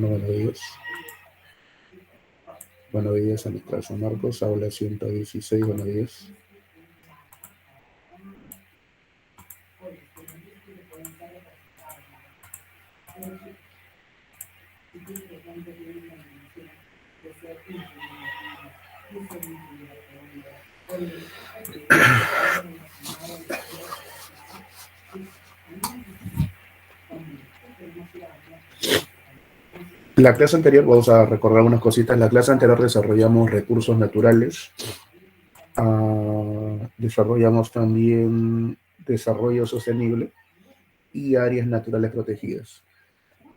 Buenos días. Buenos días a nuestra San Marcos, aula 116, buenos días. La clase anterior, vamos a recordar unas cositas. En la clase anterior desarrollamos recursos naturales, desarrollamos también desarrollo sostenible y áreas naturales protegidas.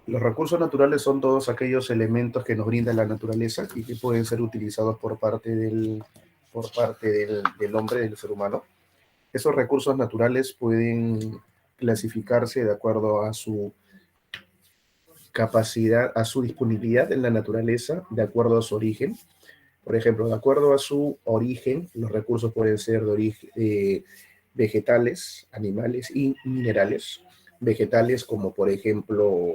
Los recursos naturales son todos aquellos elementos que nos brinda la naturaleza y que pueden ser utilizados por parte del hombre, del ser humano. Esos recursos naturales pueden clasificarse de acuerdo a su capacidad, a su disponibilidad en la naturaleza, de acuerdo a su origen. Por ejemplo, de acuerdo a su origen, los recursos pueden ser de origen vegetales, animales y minerales. Vegetales como por ejemplo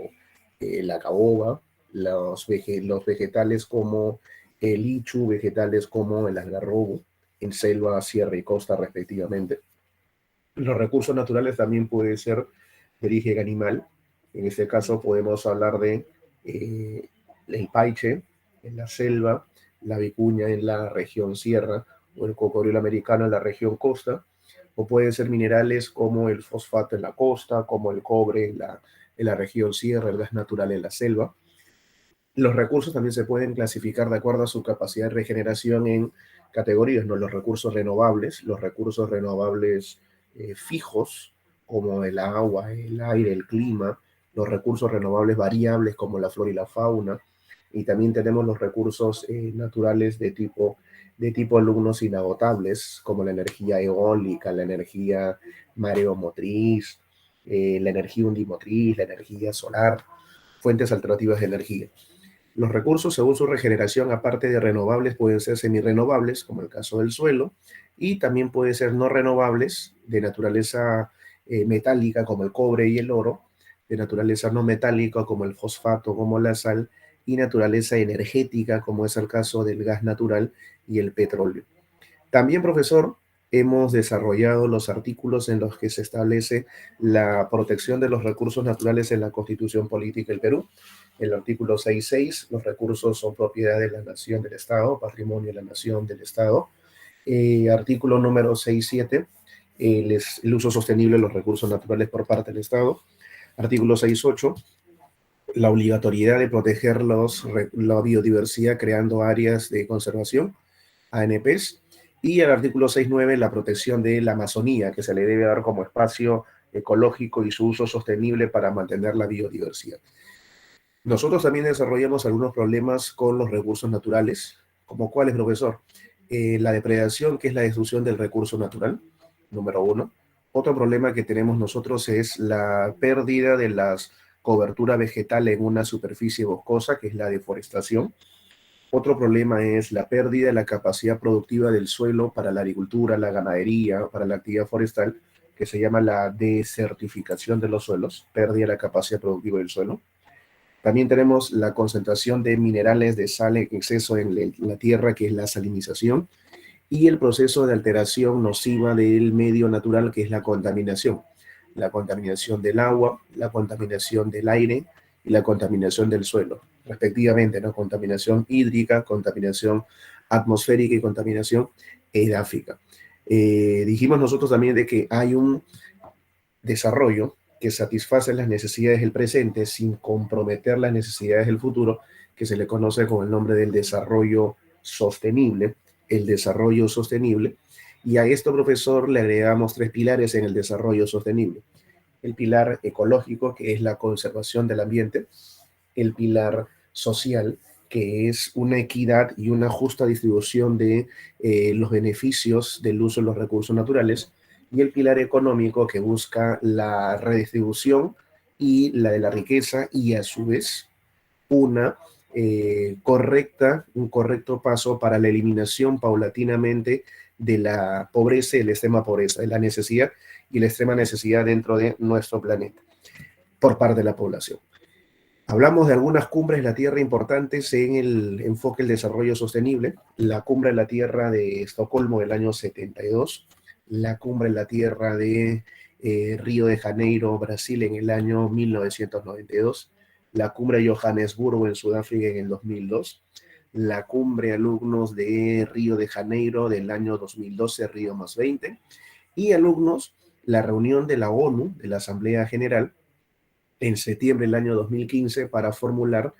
la caoba, los vegetales como el ichu, vegetales como el algarrobo, en selva, sierra y costa respectivamente. Los recursos naturales también pueden ser de origen animal. En este caso podemos hablar de el paiche en la selva, la vicuña en la región sierra o el cocodrilo americano en la región costa, o pueden ser minerales como el fosfato en la costa, como el cobre en la región sierra, el gas natural en la selva. Los recursos también se pueden clasificar de acuerdo a su capacidad de regeneración en categorías, ¿no? Los recursos renovables fijos, como el agua, el aire, el clima, los recursos renovables variables, como la flora y la fauna, y también tenemos los recursos naturales de tipo alumnos inagotables, como la energía eólica, la energía mareomotriz, la energía undimotriz, la energía solar, fuentes alternativas de energía. Los recursos, según su regeneración, aparte de renovables, pueden ser semirrenovables, como el caso del suelo, y también pueden ser no renovables, de naturaleza metálica, como el cobre y el oro, de naturaleza no metálica, como el fosfato, como la sal, y naturaleza energética, como es el caso del gas natural y el petróleo. También, profesor, hemos desarrollado los artículos en los que se establece la protección de los recursos naturales en la Constitución Política del Perú. El artículo 6.6, los recursos son propiedad de la nación, del Estado, patrimonio de la nación, del Estado. Artículo número 6.7, el uso sostenible de los recursos naturales por parte del Estado. Artículo 6.8, la obligatoriedad de proteger la biodiversidad creando áreas de conservación, ANPs, y el artículo 6.9, la protección de la Amazonía, que se le debe dar como espacio ecológico y su uso sostenible para mantener la biodiversidad. Nosotros también desarrollamos algunos problemas con los recursos naturales, como cuáles, profesor. La depredación, que es la destrucción del recurso natural, número uno. Otro problema que tenemos nosotros es la pérdida de las cobertura vegetal en una superficie boscosa, que es la deforestación. Otro problema es la pérdida de la capacidad productiva del suelo para la agricultura, la ganadería, para la actividad forestal, que se llama la desertificación de los suelos, pérdida de la capacidad productiva del suelo. También tenemos la concentración de minerales de sal en exceso en la tierra, que es la salinización, y el proceso de alteración nociva del medio natural, que es la contaminación. La contaminación del agua, la contaminación del aire y la contaminación del suelo, respectivamente, ¿no? Contaminación hídrica, contaminación atmosférica y contaminación edáfica. Dijimos nosotros también de que hay un desarrollo que satisface las necesidades del presente sin comprometer las necesidades del futuro, que se le conoce con el nombre del desarrollo sostenible, el desarrollo sostenible. Y a esto, profesor, le agregamos 3 pilares en el desarrollo sostenible. El pilar ecológico, que es la conservación del ambiente. El pilar social, que es una equidad y una justa distribución de los beneficios del uso de los recursos naturales, y el pilar económico, que busca la redistribución y la de la riqueza, y a su vez una un correcto paso para la eliminación paulatinamente de la pobreza y la extrema pobreza, de la necesidad y la extrema necesidad dentro de nuestro planeta por parte de la población. Hablamos de algunas cumbres de la Tierra importantes en el enfoque del desarrollo sostenible. La cumbre de la Tierra de Estocolmo del año 72, la cumbre de la Tierra de Río de Janeiro, Brasil, en el año 1992, la cumbre de Johannesburgo en Sudáfrica en el 2002, la cumbre alumnos de Río de Janeiro del año 2012, Río más 20, y alumnos, la reunión de la ONU, de la Asamblea General, en septiembre del año 2015 para formular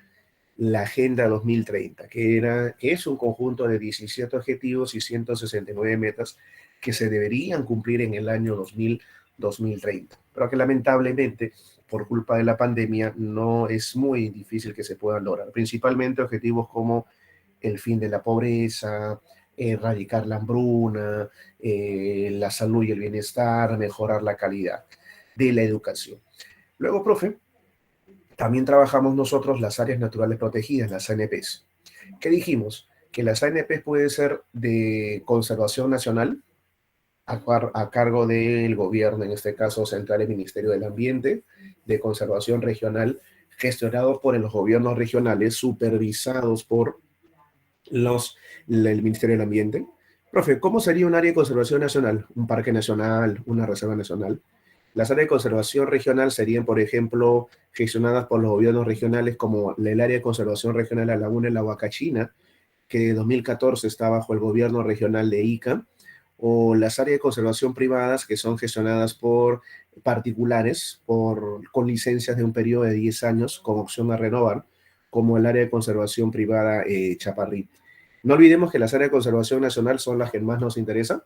la Agenda 2030, que es un conjunto de 17 objetivos y 169 metas que se deberían cumplir en el año 2030, pero que lamentablemente por culpa de la pandemia no es muy difícil que se puedan lograr, principalmente objetivos como el fin de la pobreza, erradicar la hambruna, la salud y el bienestar, mejorar la calidad de la educación. Luego, profe, también trabajamos nosotros las áreas naturales protegidas, las ANPs. ¿Qué dijimos? Que las ANPs pueden ser de conservación nacional, a cargo del gobierno, en este caso central el Ministerio del Ambiente, de conservación regional, gestionados por los gobiernos regionales, supervisados por el Ministerio del Ambiente. Profe, ¿cómo sería un área de conservación nacional? ¿Un parque nacional? ¿Una reserva nacional? Las áreas de conservación regional serían, por ejemplo, gestionadas por los gobiernos regionales, como el área de conservación regional La Laguna de la Huacachina, que de 2014 está bajo el gobierno regional de Ica, o las áreas de conservación privadas que son gestionadas por particulares con licencias de un periodo de 10 años con opción a renovar, como el área de conservación privada Chaparrí. No olvidemos que las áreas de conservación nacional son las que más nos interesan.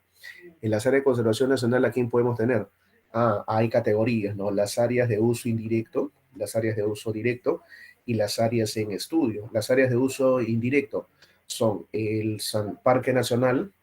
En las áreas de conservación nacional, ¿a quién podemos tener? Hay categorías, ¿no? Las áreas de uso indirecto, las áreas de uso directo y las áreas en estudio. Las áreas de uso indirecto son el Parque Nacional,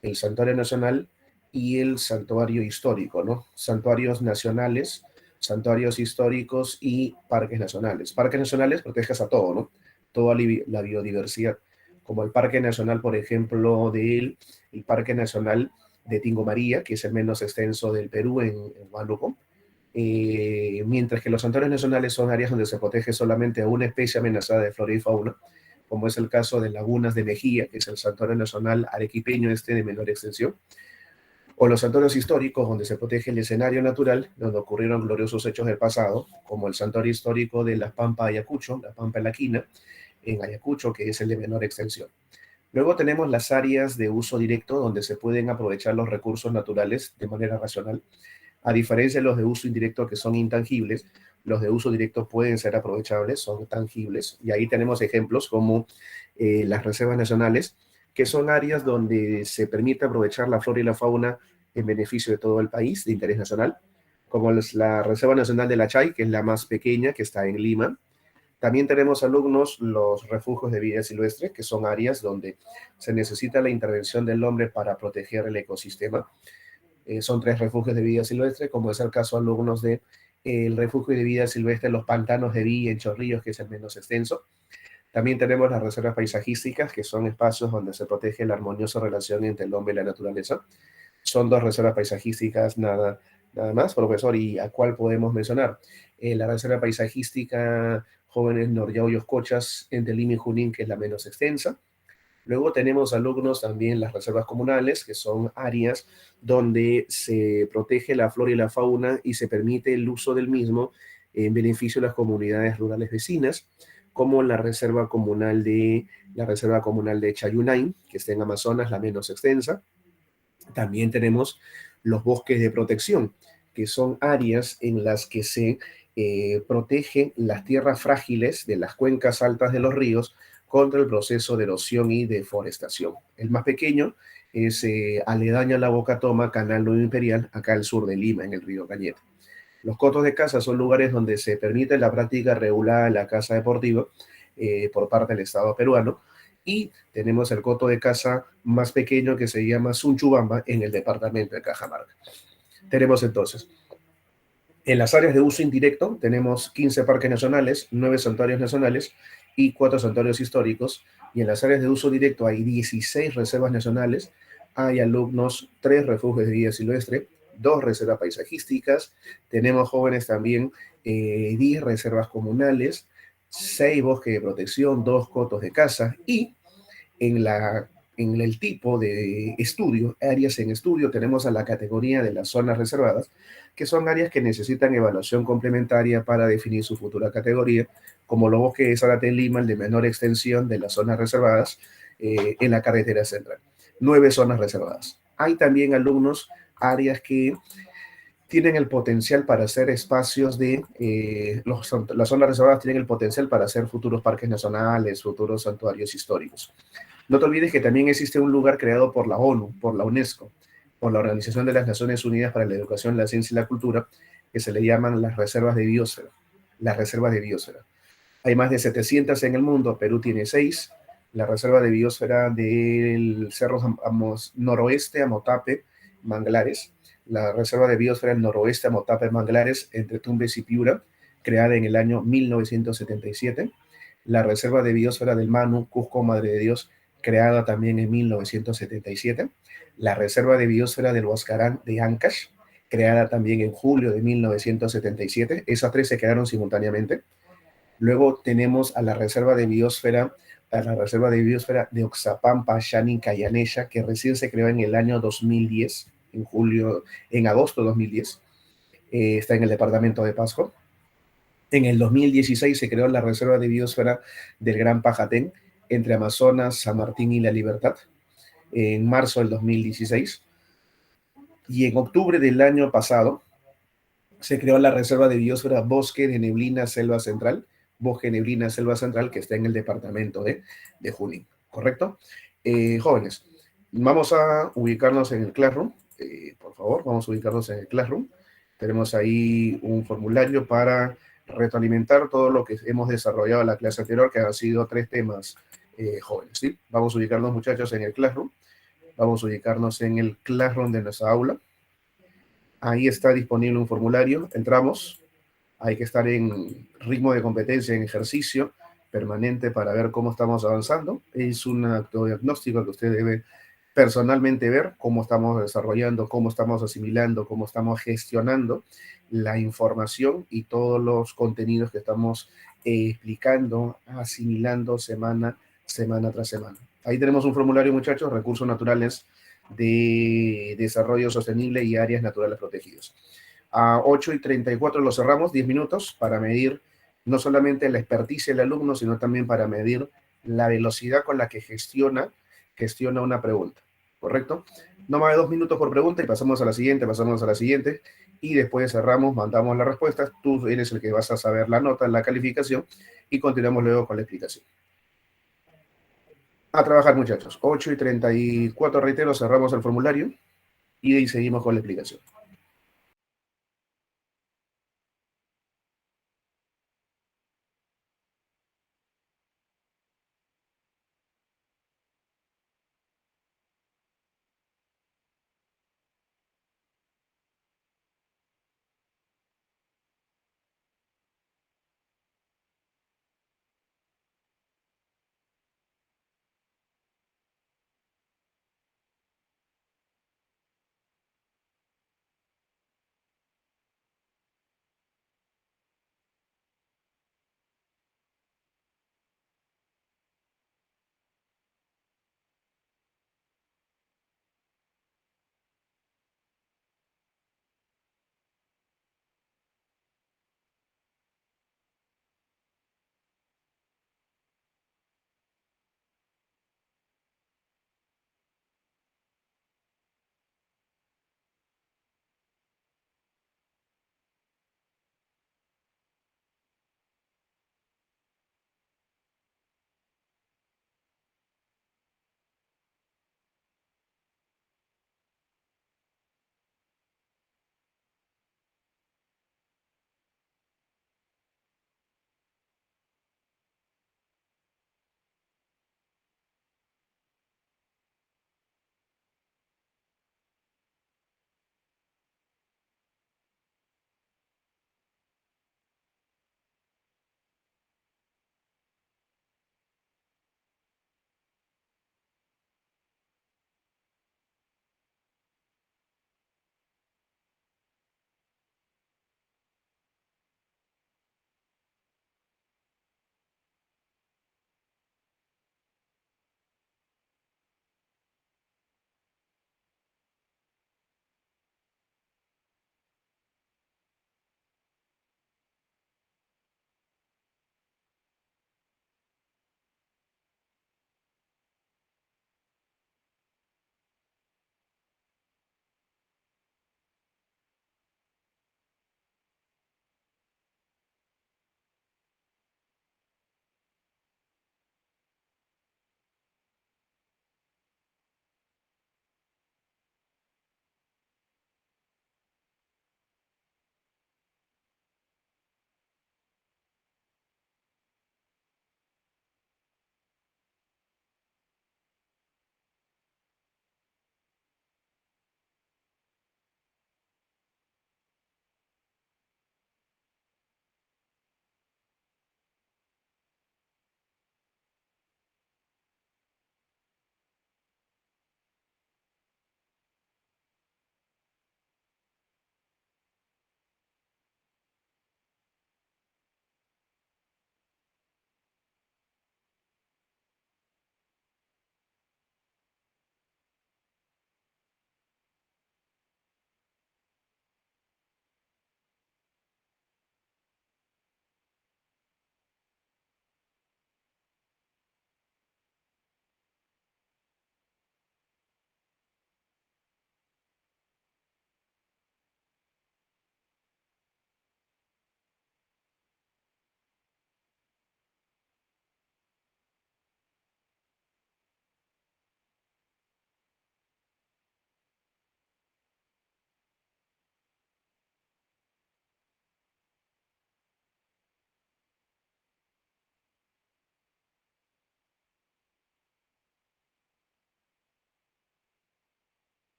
el Santuario Nacional y el Santuario Histórico, ¿no? Santuarios nacionales, santuarios históricos y parques nacionales. Parques nacionales proteges a todo, ¿no? Toda la biodiversidad, como el Parque Nacional, por ejemplo, el Parque Nacional de Tingo María, que es el menos extenso del Perú en Huánuco, mientras que los santuarios nacionales son áreas donde se protege solamente a una especie amenazada de flora y fauna, como es el caso de Lagunas de Mejía, que es el santuario nacional arequipeño de menor extensión, o los santuarios históricos, donde se protege el escenario natural, donde ocurrieron gloriosos hechos del pasado, como el santuario histórico de la Pampa Ayacucho, la Pampa de la Quina, en Ayacucho, que es el de menor extensión. Luego tenemos las áreas de uso directo, donde se pueden aprovechar los recursos naturales de manera racional. A diferencia de los de uso indirecto, que son intangibles, los de uso directo pueden ser aprovechables, son tangibles. Y ahí tenemos ejemplos como las reservas nacionales, que son áreas donde se permite aprovechar la flora y la fauna en beneficio de todo el país, de interés nacional, como es la Reserva Nacional de la Chay, que es la más pequeña, que está en Lima. También tenemos alumnos los refugios de vida silvestre, que son áreas donde se necesita la intervención del hombre para proteger el ecosistema. Son 3 refugios de vida silvestre, como es el caso de alumnos de el refugio de vida silvestre Los Pantanos de Villa en Chorrillos, que es el menos extenso. También tenemos las reservas paisajísticas, que son espacios donde se protege la armoniosa relación entre el hombre y la naturaleza. Son 2 reservas paisajísticas, nada más, profesor. ¿Y a cuál podemos mencionar? La reserva paisajística Jóvenes Noryao y Oscochas entre Lima y Junín, que es la menos extensa. Luego tenemos alumnos también las reservas comunales, que son áreas donde se protege la flora y la fauna y se permite el uso del mismo en beneficio de las comunidades rurales vecinas, como la reserva comunal de Chayunay, que está en Amazonas, la menos extensa. También tenemos los bosques de protección, que son áreas en las que se protegen las tierras frágiles de las cuencas altas de los ríos contra el proceso de erosión y deforestación. El más pequeño es aledaño a la Boca Toma, Canal Nuevo Imperial, acá al sur de Lima, en el río Cañete. Los cotos de caza son lugares donde se permite la práctica regulada de la caza deportiva por parte del Estado peruano, y tenemos el coto de caza más pequeño que se llama Sunchubamba en el departamento de Cajamarca. Tenemos entonces, en las áreas de uso indirecto, tenemos 15 parques nacionales, 9 santuarios nacionales y 4 santuarios históricos, y en las áreas de uso directo hay 16 reservas nacionales, hay alumnos, 3 refugios de vida silvestre, 2 reservas paisajísticas, tenemos jóvenes también, 10 reservas comunales, 6 bosques de protección, 2 cotos de caza y en, en el tipo de estudio, áreas en estudio, tenemos a la categoría de las zonas reservadas, que son áreas que necesitan evaluación complementaria para definir su futura categoría, como los bosques de Zárate en Lima, el de menor extensión de las zonas reservadas en la carretera central. 9 zonas reservadas. Hay también alumnos, áreas que tienen el potencial para hacer espacios de, las zonas reservadas tienen el potencial para hacer futuros parques nacionales, futuros santuarios históricos. No te olvides que también existe un lugar creado por la ONU, por la UNESCO, por la Organización de las Naciones Unidas para la Educación, la Ciencia y la Cultura, que se le llaman las reservas de biosfera. Las reservas de biosfera. Hay más de 700 en el mundo, Perú tiene 6. La reserva de biosfera del Cerro Noroeste, Amotape, Manglares. La reserva de biosfera del Noroeste, Amotape, Manglares, entre Tumbes y Piura, creada en el año 1977. La reserva de biosfera del Manu, Cusco, Madre de Dios, creada también en 1977. La reserva de biosfera del Huascarán de Ancash, creada también en julio de 1977. Esas tres se crearon simultáneamente. Luego tenemos a la reserva de biosfera de Oxapampa, Xani, Cayanesha, que recién se creó en el año 2010, en agosto de 2010. Está en el departamento de Pasco. En el 2016 se creó la reserva de biosfera del Gran Pajatén, entre Amazonas, San Martín y La Libertad, en marzo del 2016. Y en octubre del año pasado se creó la reserva de biosfera Bosque de Neblina Selva Central, Bosque de Neblina Selva Central, que está en el departamento de Junín, ¿correcto? Jóvenes, vamos a ubicarnos en el Classroom, por favor, vamos a ubicarnos en el Classroom. Tenemos ahí un formulario para retroalimentar todo lo que hemos desarrollado en la clase anterior, que han sido 3 temas jóvenes, ¿sí? Vamos a ubicarnos, muchachos, en el Classroom. Vamos a ubicarnos en el Classroom de nuestra aula. Ahí está disponible un formulario. Entramos. Hay que estar en ritmo de competencia, en ejercicio permanente para ver cómo estamos avanzando. Es un acto diagnóstico que usted debe personalmente ver cómo estamos desarrollando, cómo estamos asimilando, cómo estamos gestionando la información y todos los contenidos que estamos explicando, asimilando semana tras semana. Ahí tenemos un formulario, muchachos, recursos naturales de desarrollo sostenible y áreas naturales protegidas. A 8:34 lo cerramos, 10 minutos, para medir no solamente la experticia del alumno, sino también para medir la velocidad con la que gestiona una pregunta, ¿correcto? No más de 2 minutos por pregunta y pasamos a la siguiente, y después cerramos, mandamos las respuestas, tú eres el que vas a saber la nota, la calificación, y continuamos luego con la explicación. A trabajar, muchachos. 8:34, reitero, cerramos el formulario y seguimos con la explicación.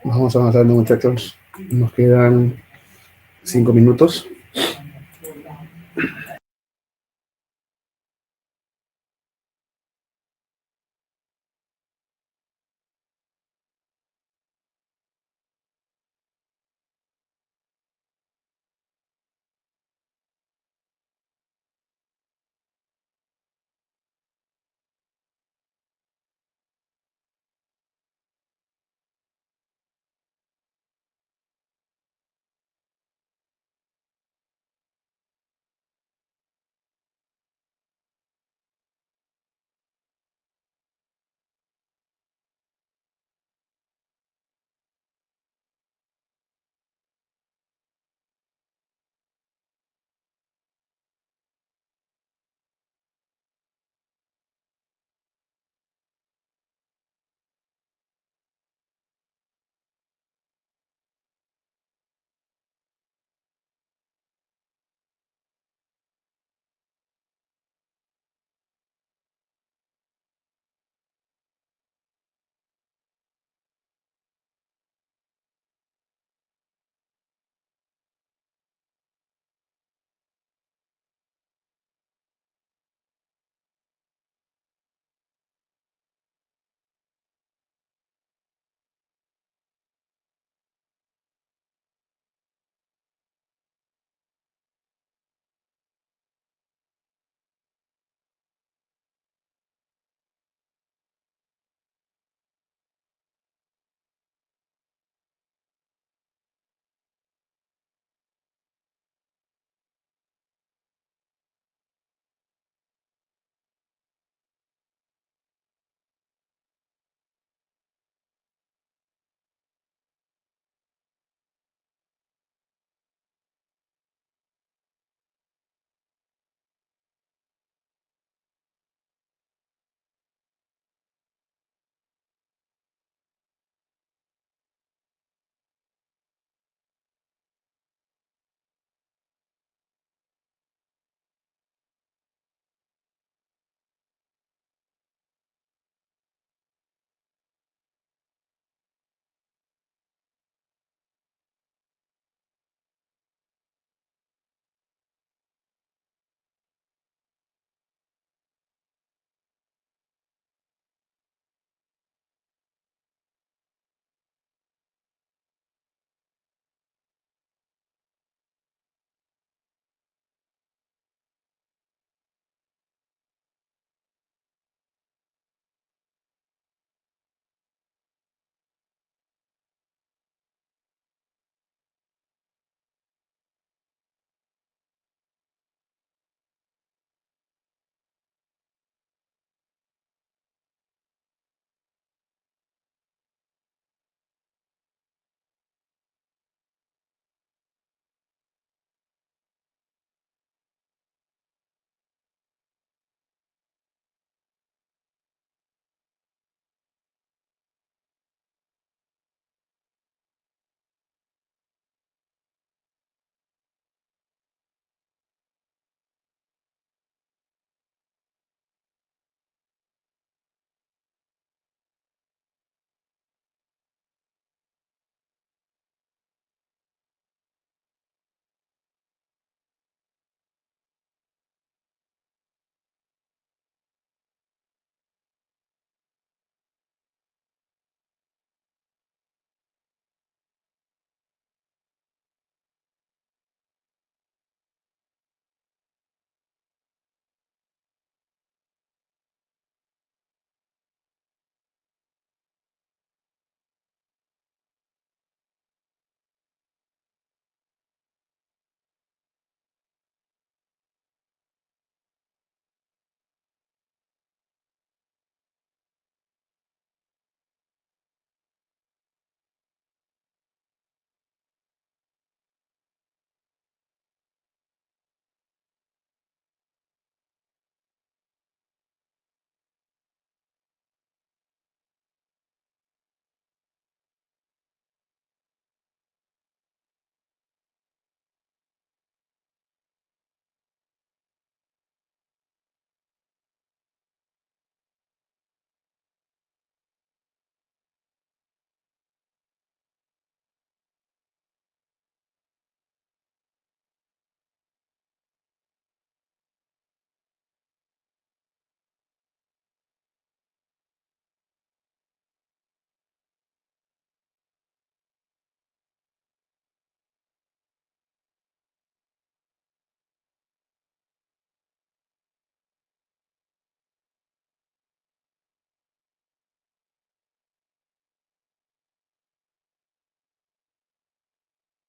Vamos avanzando, muchachos. Nos quedan 5 minutos.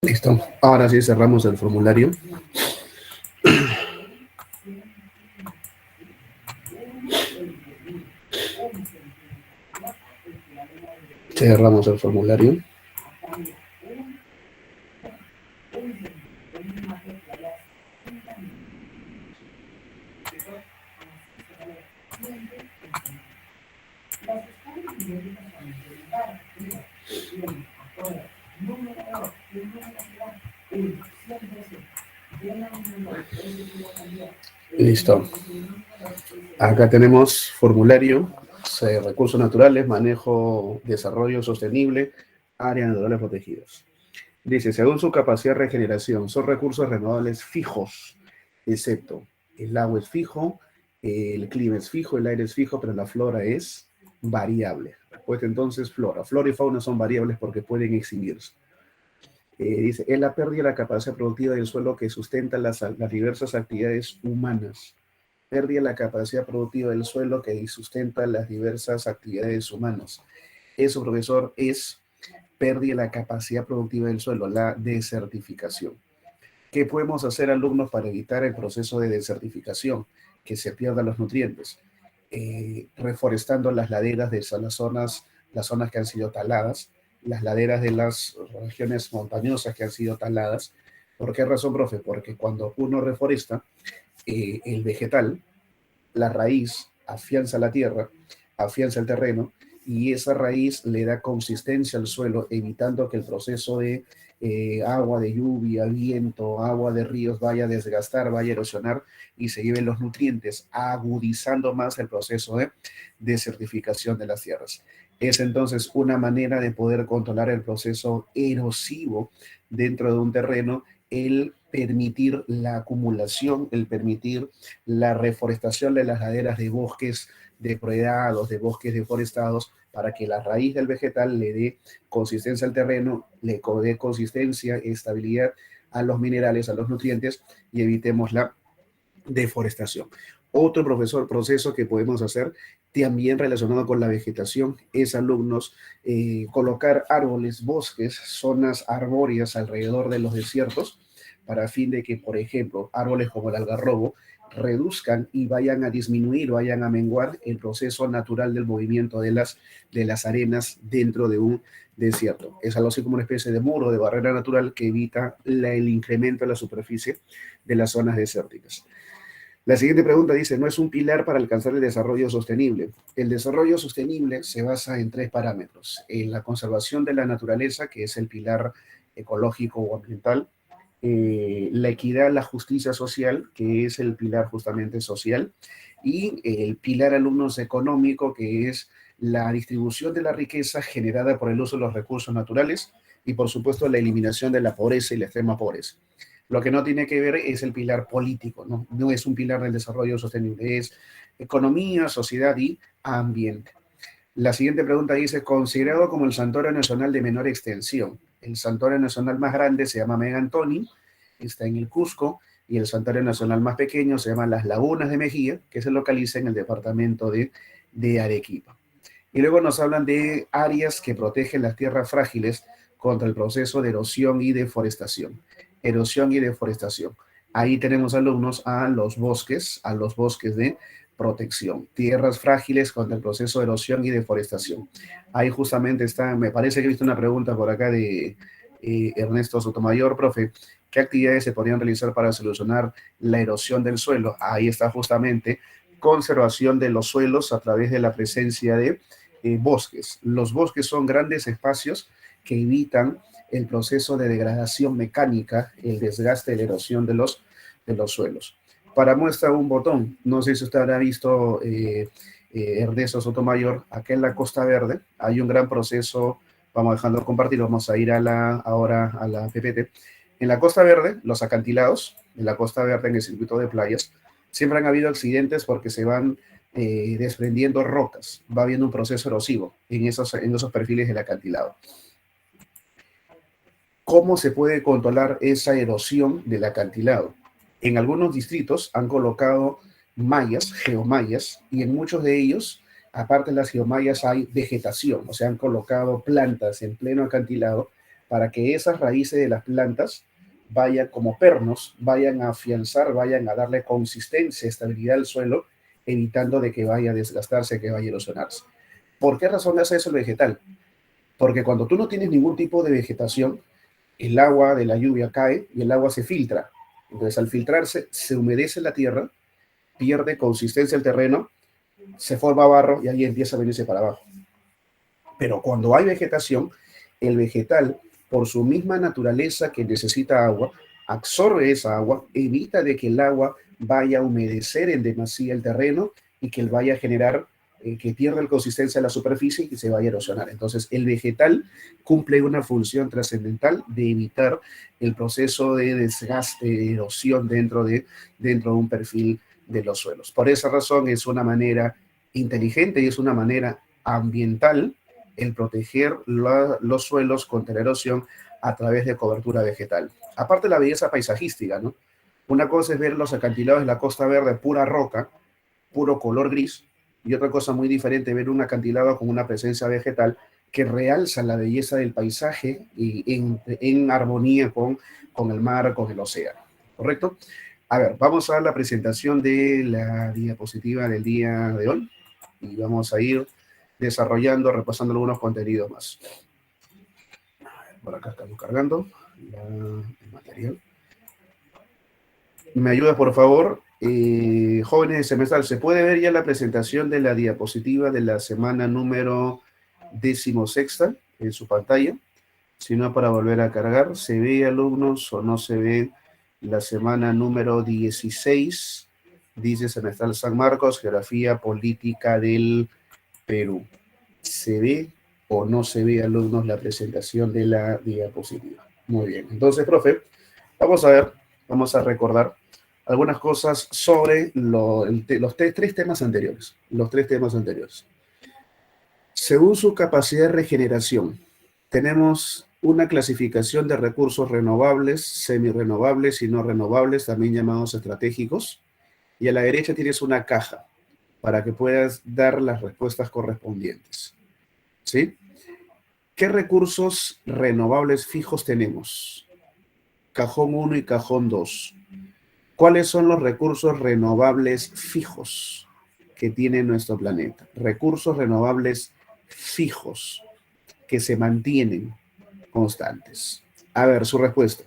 Listo. Ahora sí cerramos el formulario. Cerramos el formulario. Listo. Acá tenemos formulario, recursos naturales, manejo, desarrollo sostenible, áreas naturales protegidas. Dice, según su capacidad de regeneración, son recursos renovables fijos, excepto el agua es fijo, el clima es fijo, el aire es fijo, pero la flora es variable. Respuesta entonces, flora. Flora y fauna son variables porque pueden extinguirse. Dice, es la pérdida de la capacidad productiva del suelo que sustenta las diversas actividades humanas. Pérdida de la capacidad productiva del suelo que sustenta las diversas actividades humanas. Eso, profesor, es pérdida de la capacidad productiva del suelo, la desertificación. ¿Qué podemos hacer, alumnos, para evitar el proceso de desertificación, que se pierdan los nutrientes? Reforestando las laderas de las zonas que han sido taladas, las laderas de las regiones montañosas que han sido taladas. ¿Por qué razón, profe? Porque cuando uno reforesta, el vegetal, la raíz, afianza la tierra, afianza el terreno, y esa raíz le da consistencia al suelo, evitando que el proceso de agua de lluvia, viento, agua de ríos vaya a desgastar, vaya a erosionar y se lleven los nutrientes, agudizando más el proceso de desertificación de las tierras. Es entonces una manera de poder controlar el proceso erosivo dentro de un terreno, el permitir la acumulación, el permitir la reforestación de las laderas de bosques depredados, de bosques deforestados, para que la raíz del vegetal le dé consistencia al terreno, le dé consistencia, estabilidad a los minerales, a los nutrientes, y evitemos la deforestación. Otro proceso que podemos hacer también relacionado con la vegetación es, alumnos, colocar árboles, bosques, zonas arbóreas alrededor de los desiertos, para fin de que, por ejemplo, árboles como el algarrobo reduzcan y vayan a disminuir, vayan a menguar el proceso natural del movimiento de las arenas dentro de un desierto. Es algo así como una especie de muro, de barrera natural que evita el incremento de la superficie de las zonas desérticas. La siguiente pregunta dice, ¿no es un pilar para alcanzar el desarrollo sostenible? El desarrollo sostenible se basa en tres parámetros: en la conservación de la naturaleza, que es el pilar ecológico o ambiental; la equidad, la justicia social, que es el pilar justamente social; y el pilar, alumnos, económico, que es la distribución de la riqueza generada por el uso de los recursos naturales y, por supuesto, la eliminación de la pobreza y la extrema pobreza. Lo que no tiene que ver es el pilar político, ¿no? No es un pilar del desarrollo sostenible, es economía, sociedad y ambiente. La siguiente pregunta dice, considerado como el santuario nacional de menor extensión, el santuario nacional más grande se llama Megantoni, está en el Cusco, y el santuario nacional más pequeño se llama Las Lagunas de Mejía, que se localiza en el departamento de Arequipa. Y luego nos hablan de áreas que protegen las tierras frágiles contra el proceso de erosión y deforestación. Erosión y deforestación. Ahí tenemos, alumnos, a los bosques de protección. Tierras frágiles contra el proceso de erosión y deforestación. Ahí justamente está, me parece que he visto una pregunta por acá de Ernesto Sotomayor, profe, ¿qué actividades se podrían realizar para solucionar la erosión del suelo? Ahí está justamente conservación de los suelos a través de la presencia de bosques. Los bosques son grandes espacios que evitan el proceso de degradación mecánica, el desgaste, la erosión de los suelos. Para muestra, un botón. No sé si usted habrá visto, Ernesto Sotomayor, acá en la Costa Verde hay un gran proceso. Vamos dejando compartir, vamos a ir ahora a la PPT. En la Costa Verde, los acantilados, en la Costa Verde, en el circuito de playas, siempre han habido accidentes porque se van desprendiendo rocas, va habiendo un proceso erosivo en esos perfiles del acantilado. ¿Cómo se puede controlar esa erosión del acantilado? En algunos distritos han colocado mallas, geomallas, y en muchos de ellos, aparte de las geomallas, hay vegetación, o sea, han colocado plantas en pleno acantilado para que esas raíces de las plantas vayan como pernos, vayan a afianzar, vayan a darle consistencia, estabilidad al suelo, evitando de que vaya a desgastarse, que vaya a erosionarse. ¿Por qué razón hace eso el vegetal? Porque cuando tú no tienes ningún tipo de vegetación, el agua de la lluvia cae y el agua se filtra. Entonces, al filtrarse, se humedece la tierra, pierde consistencia el terreno, se forma barro y ahí empieza a venirse para abajo. Pero cuando hay vegetación, el vegetal, por su misma naturaleza que necesita agua, absorbe esa agua, evita de que el agua vaya a humedecer en demasía el terreno y que él vaya a generar que pierda la consistencia de la superficie y que se vaya a erosionar. Entonces, el vegetal cumple una función trascendental de evitar el proceso de desgaste, de erosión dentro de un perfil de los suelos. Por esa razón, es una manera inteligente y es una manera ambiental el proteger los suelos contra la erosión a través de cobertura vegetal. Aparte de la belleza paisajística, ¿no? Una cosa es ver los acantilados de la Costa Verde, pura roca, puro color gris, y otra cosa muy diferente, ver un acantilado con una presencia vegetal que realza la belleza del paisaje y en armonía con el mar, con el océano. ¿Correcto? A ver, vamos a la presentación de la diapositiva del día de hoy y vamos a ir desarrollando, repasando algunos contenidos más. Por acá estamos cargando el material. ¿Me ayuda, por favor? Jóvenes de semestral, ¿se puede ver ya la presentación de la diapositiva de la semana número 16 en su pantalla? Si no, para volver a cargar, ¿se ve, alumnos, o no se ve la semana número 16? Dice semestral San Marcos, Geografía Política del Perú. ¿Se ve o no se ve, alumnos, la presentación de la diapositiva? Muy bien. Entonces, profe, vamos a ver, vamos a recordar algunas cosas sobre los tres temas anteriores. Los tres temas anteriores. Según su capacidad de regeneración, tenemos una clasificación de recursos renovables, semirrenovables y no renovables, también llamados estratégicos. Y a la derecha tienes una caja para que puedas dar las respuestas correspondientes. ¿Sí? ¿Qué recursos renovables fijos tenemos? Cajón 1 y cajón 2. ¿Cuáles son los recursos renovables fijos que tiene nuestro planeta? Recursos renovables fijos que se mantienen constantes. A ver, su respuesta.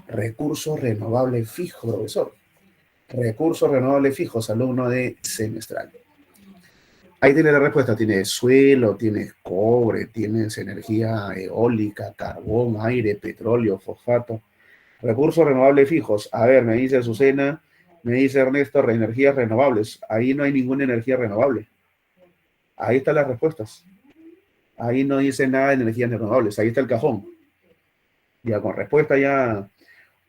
Recursos renovables fijos, profesor. Recursos renovables fijos, alumno de semestral. Ahí tiene la respuesta. Tienes suelo, tienes cobre, tienes energía eólica, carbón, aire, petróleo, fosfato. Recursos renovables fijos. A ver, me dice Azucena, me dice Ernesto, energías renovables. Ahí no hay ninguna energía renovable. Ahí están las respuestas. Ahí no dice nada de energías renovables. Ahí está el cajón. Ya con respuesta ya.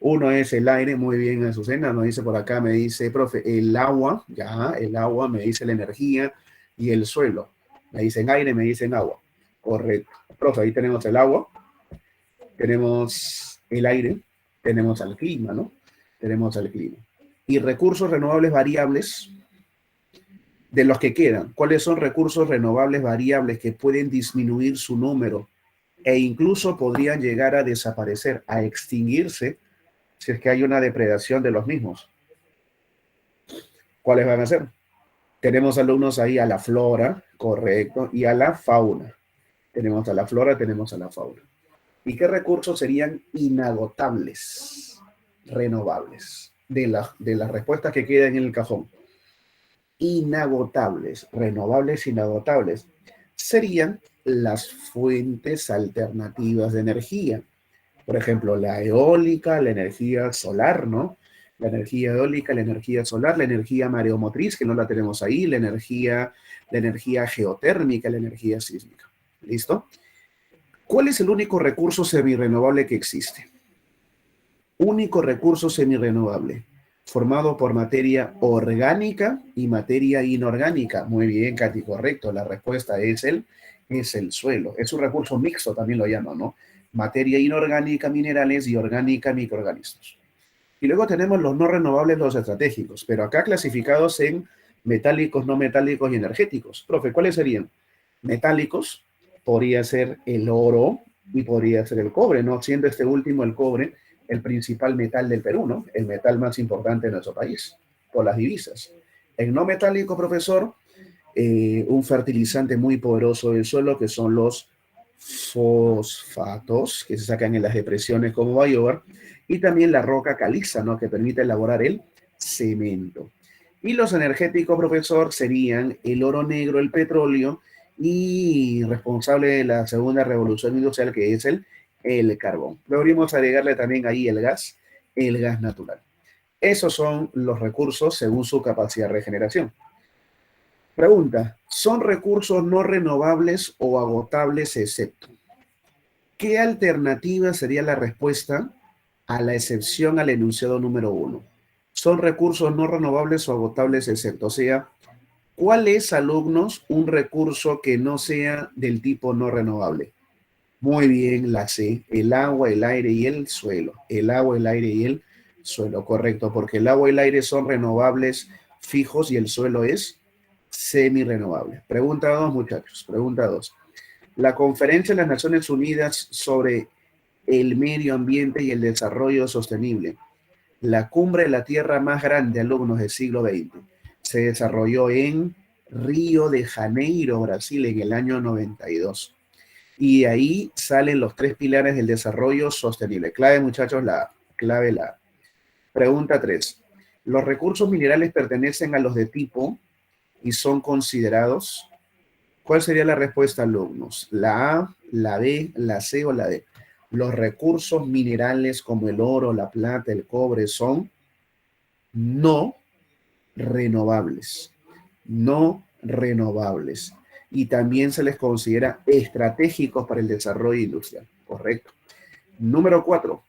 Uno es el aire, muy bien, Azucena, nos dice por acá, me dice, profe, el agua, ya, el agua, me dice la energía, y el suelo. Me dicen aire, me dicen agua. Correcto. Profe, ahí tenemos el agua, tenemos el aire, tenemos al clima, ¿no? Tenemos al clima. Y recursos renovables variables, de los que quedan. ¿Cuáles son recursos renovables variables que pueden disminuir su número e incluso podrían llegar a desaparecer, a extinguirse, si es que hay una depredación de los mismos? ¿Cuáles van a ser? Tenemos alumnos ahí a la flora, correcto, y a la fauna. Tenemos a la flora, tenemos a la fauna. ¿Y qué recursos serían inagotables, renovables, de las respuestas que quedan en el cajón? Inagotables, renovables, inagotables, serían las fuentes alternativas de energía. Por ejemplo, la eólica, la energía solar, ¿no? La energía eólica, la energía solar, la energía mareomotriz, que no la tenemos ahí, la energía geotérmica, la energía sísmica. ¿Listo? ¿Cuál es el único recurso semirrenovable que existe? Único recurso semirrenovable, formado por materia orgánica y materia inorgánica. Muy bien, Katy, correcto. La respuesta es el suelo. Es un recurso mixto, también lo llaman, ¿no? Materia inorgánica, minerales, y orgánica, microorganismos. Y luego tenemos los no renovables, los estratégicos, pero acá clasificados en metálicos, no metálicos y energéticos. Profe, ¿cuáles serían? Metálicos, podría ser el oro, y podría ser el cobre, ¿no? Siendo este último, el cobre, el principal metal del Perú, ¿no? El metal más importante de nuestro país, por las divisas. El no metálico, profesor, un fertilizante muy poderoso del suelo, que son los fosfatos, que se sacan en las depresiones como Bayobar, y también la roca caliza, ¿no? Que permite elaborar el cemento. Y los energéticos, profesor, serían el oro negro, el petróleo, y responsable de la segunda revolución industrial, que es el carbón. Podríamos agregarle también ahí el gas natural. Esos son los recursos según su capacidad de regeneración. Pregunta, ¿son recursos no renovables o agotables excepto? ¿Qué alternativa sería la respuesta a la excepción al enunciado número 1? Son recursos no renovables o agotables excepto. O sea, ¿cuál es, alumnos, un recurso que no sea del tipo no renovable? Muy bien, la C, el agua, el aire y el suelo. El agua, el aire y el suelo, correcto, porque el agua y el aire son renovables fijos y el suelo es semi-renovable. Pregunta 2, muchachos, pregunta 2. La Conferencia de las Naciones Unidas sobre el Medio Ambiente y el Desarrollo Sostenible, la cumbre de la Tierra más grande, alumnos del siglo XX, se desarrolló en Río de Janeiro, Brasil, en el año 92. Y ahí salen los 3 pilares del desarrollo sostenible. Clave, muchachos, la clave la. Pregunta 3. ¿Los recursos minerales pertenecen a los de tipo y son considerados? ¿Cuál sería la respuesta, alumnos? ¿La A, la B, la C o la D? Los recursos minerales como el oro, la plata, el cobre son no renovables. No renovables. Y también se les considera estratégicos para el desarrollo industrial. Correcto. Número 4.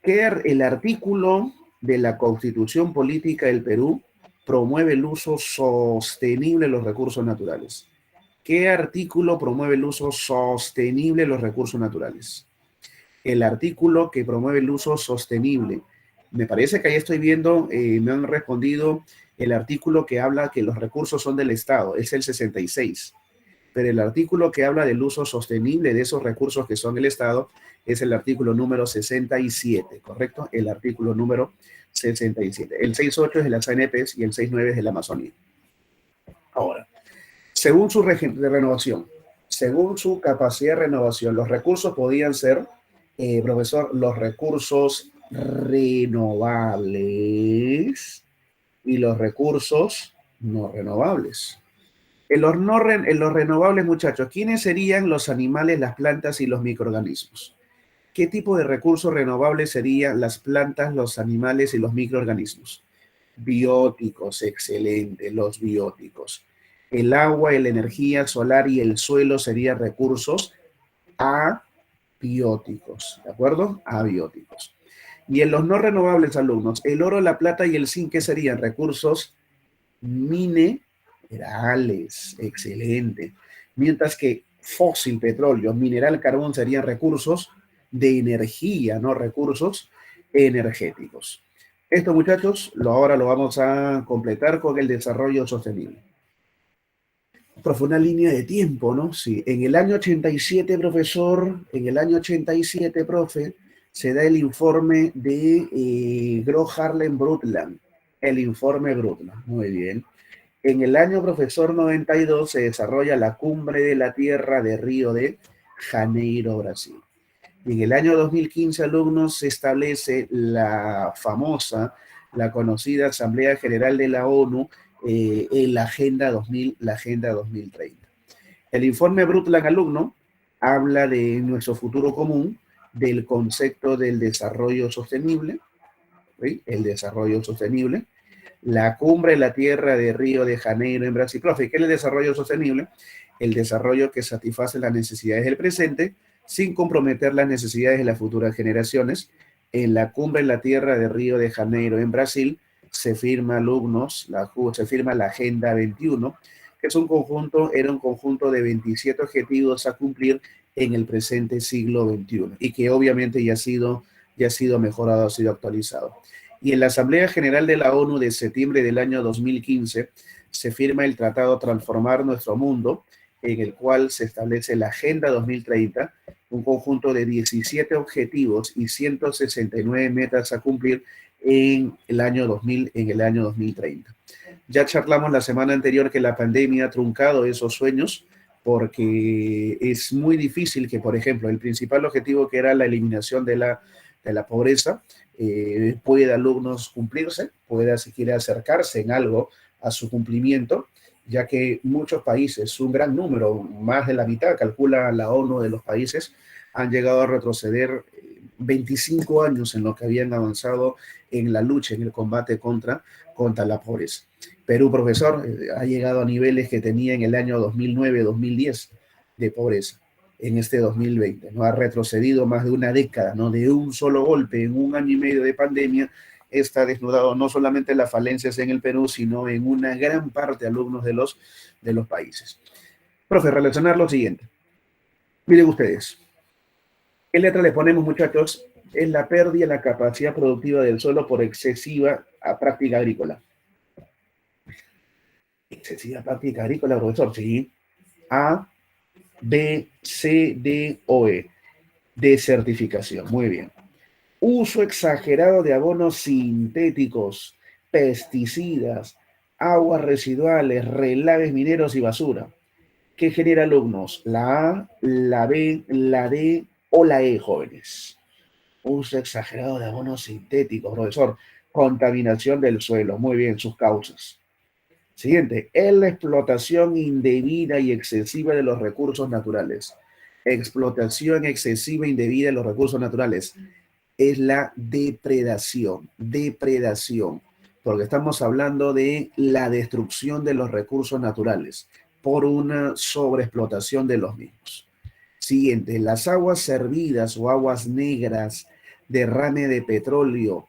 ¿Qué el artículo de la Constitución Política del Perú promueve el uso sostenible de los recursos naturales? ¿Qué artículo promueve el uso sostenible de los recursos naturales? El artículo que promueve el uso sostenible. Me parece que ahí estoy viendo, me han respondido el artículo que habla que los recursos son del Estado, es el 66. Pero el artículo que habla del uso sostenible de esos recursos que son del Estado es el artículo número 67, ¿correcto? El artículo número 67. El 68 es de las ANPs y el 69 es de la Amazonía. Ahora, según su renovación, según su capacidad de renovación, los recursos podían ser, profesor, los recursos renovables y los recursos no renovables. En los renovables, muchachos, ¿quiénes serían los animales, las plantas y los microorganismos? ¿Qué tipo de recursos renovables serían las plantas, los animales y los microorganismos? Bióticos, excelente, los bióticos. El agua, la energía solar y el suelo serían recursos abióticos, ¿de acuerdo? Abióticos. Y en los no renovables, alumnos, el oro, la plata y el zinc, ¿qué serían? Recursos minerales, excelente. Mientras que fósil, petróleo, mineral, carbón serían recursos de energía, no recursos energéticos. Esto, muchachos, ahora lo vamos a completar con el desarrollo sostenible. Profe, una línea de tiempo, ¿no? Sí, en el año 87, profesor, en el año 87, profe, se da el informe de Gro Harlem Brundtland, el informe Brundtland, muy bien. En el año, profesor, 92 se desarrolla la Cumbre de la Tierra de Río de Janeiro, Brasil. Y en el año 2015, alumnos, se establece la famosa, la conocida Asamblea General de la ONU en la Agenda 2030. El informe Brundtland, alumno, habla de nuestro futuro común, del concepto del desarrollo sostenible, ¿sí? El desarrollo sostenible, la Cumbre de la Tierra de Río de Janeiro en Brasil. Profe, ¿qué es el desarrollo sostenible? El desarrollo que satisface las necesidades del presente sin comprometer las necesidades de las futuras generaciones. En la Cumbre de la Tierra de Río de Janeiro en Brasil se firma, alumnos, se firma la Agenda 21, que es era un conjunto de 27 objetivos a cumplir en el presente siglo XXI y que obviamente ya ha sido mejorado, ha sido actualizado. Y en la Asamblea General de la ONU de septiembre del año 2015 se firma el Tratado Transformar Nuestro Mundo en el cual se establece la Agenda 2030, un conjunto de 17 objetivos y 169 metas a cumplir en el año 2000, en el año 2030. Ya charlamos la semana anterior que la pandemia ha truncado esos sueños porque es muy difícil que, por ejemplo, el principal objetivo que era la eliminación de la pobreza pueda alumnos cumplirse, pueda siquiera acercarse en algo a su cumplimiento, ya que muchos países, un gran número, más de la mitad, calcula la ONU de los países, han llegado a retroceder 25 años en lo que habían avanzado en la lucha, en el combate contra la pobreza. Perú, profesor, ha llegado a niveles que tenía en el año 2009-2010 de pobreza en este 2020, ¿no? Ha retrocedido más de una década, ¿no? De un solo golpe, en un año y medio de pandemia, está desnudado no solamente las falencias en el Perú, sino en una gran parte de alumnos de los países. Profe, relacionar lo siguiente. Miren ustedes, ¿qué letra le ponemos, muchachos? Es la pérdida de la capacidad productiva del suelo por excesiva práctica agrícola. Excesiva práctica agrícola, profesor, sí. A, B, C, D o E. Desertificación, muy bien. Uso exagerado de abonos sintéticos, pesticidas, aguas residuales, relaves mineros y basura. ¿Qué genera alumnos? ¿La A, la B, la D o la E, jóvenes? Uso exagerado de abonos sintéticos, profesor. Contaminación del suelo. Muy bien, sus causas. Siguiente, es la explotación indebida y excesiva de los recursos naturales. Explotación excesiva e indebida de los recursos naturales es la depredación, depredación, porque estamos hablando de la destrucción de los recursos naturales por una sobreexplotación de los mismos. Siguiente, las aguas servidas o aguas negras, derrame de petróleo,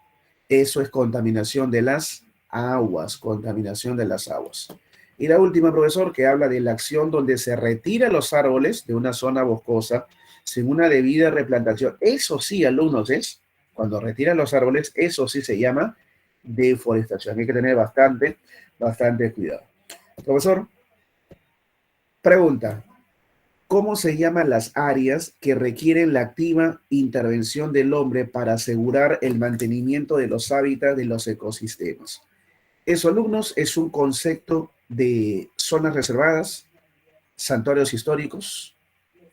eso es contaminación de las aguas, contaminación de las aguas. Y la última, profesor, que habla de la acción donde se retiran los árboles de una zona boscosa sin una debida replantación. Eso sí, alumnos, es cuando retiran los árboles, eso sí se llama deforestación. Hay que tener bastante cuidado. Profesor, pregunta. ¿Cómo se llaman las áreas que requieren la activa intervención del hombre para asegurar el mantenimiento de los hábitats de los ecosistemas? Eso, alumnos, es un concepto de zonas reservadas, santuarios históricos,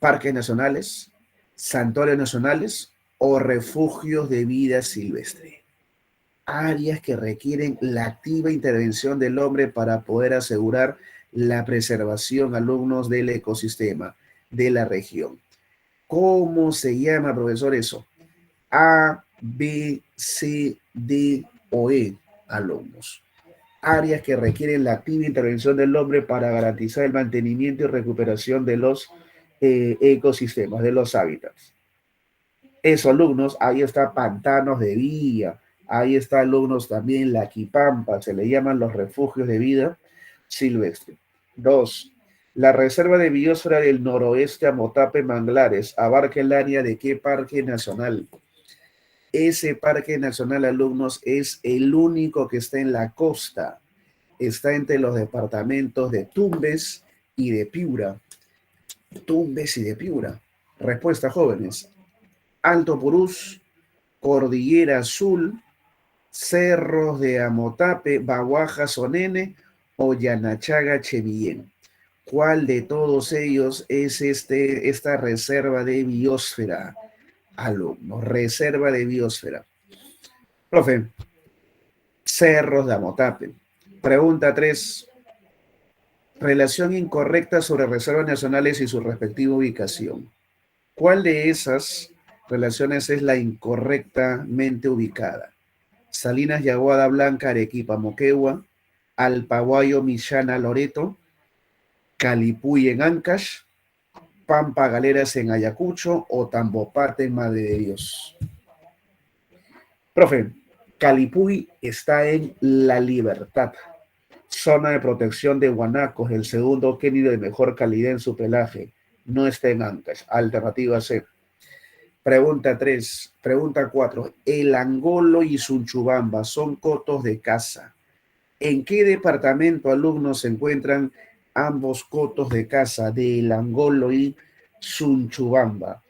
parques nacionales, santuarios nacionales o refugios de vida silvestre. Áreas que requieren la activa intervención del hombre para poder asegurar la preservación, alumnos, del ecosistema de la región. ¿Cómo se llama, profesor, eso? A, B, C, D o E, alumnos. Áreas que requieren la activa intervención del hombre para garantizar el mantenimiento y recuperación de los ecosistemas, de los hábitats. Eso, alumnos, ahí está pantanos de vía, ahí está, alumnos, también la Quipampa, se le llaman los refugios de vida silvestre. 2. La Reserva de Biosfera del Noroeste Amotape Manglares abarca el área de qué parque nacional. Ese parque nacional, alumnos, es el único que está en la costa. Está entre los departamentos de Tumbes y de Piura. Tumbes y de Piura. Respuesta, jóvenes. Alto Purús, Cordillera Azul, Cerros de Amotape, Baguaja, Sonene o Yanachaga, Chevillén. ¿Cuál de todos ellos es esta reserva de biosfera? Alumnos, reserva de biosfera. Profe, Cerros de Amotape. Pregunta 3. Relación incorrecta sobre reservas nacionales y su respectiva ubicación. ¿Cuál de esas relaciones es la incorrectamente ubicada? Salinas Yaguada Blanca, Arequipa, Moquegua, Alpaguayo, Michana, Loreto, Calipuy en Ancash, Pampa Galeras en Ayacucho o Tamboparte en Madre de Dios. Profe, Calipuy está en La Libertad, zona de protección de guanacos, el segundo quenido de mejor calidad en su pelaje. No está en Ancash. Alternativa C. Pregunta 3. Pregunta 4. El angolo y Sunchubamba son cotos de caza. ¿En qué departamento, alumnos, se encuentran ambos cotos de caza de El Angolo y Sunchubamba.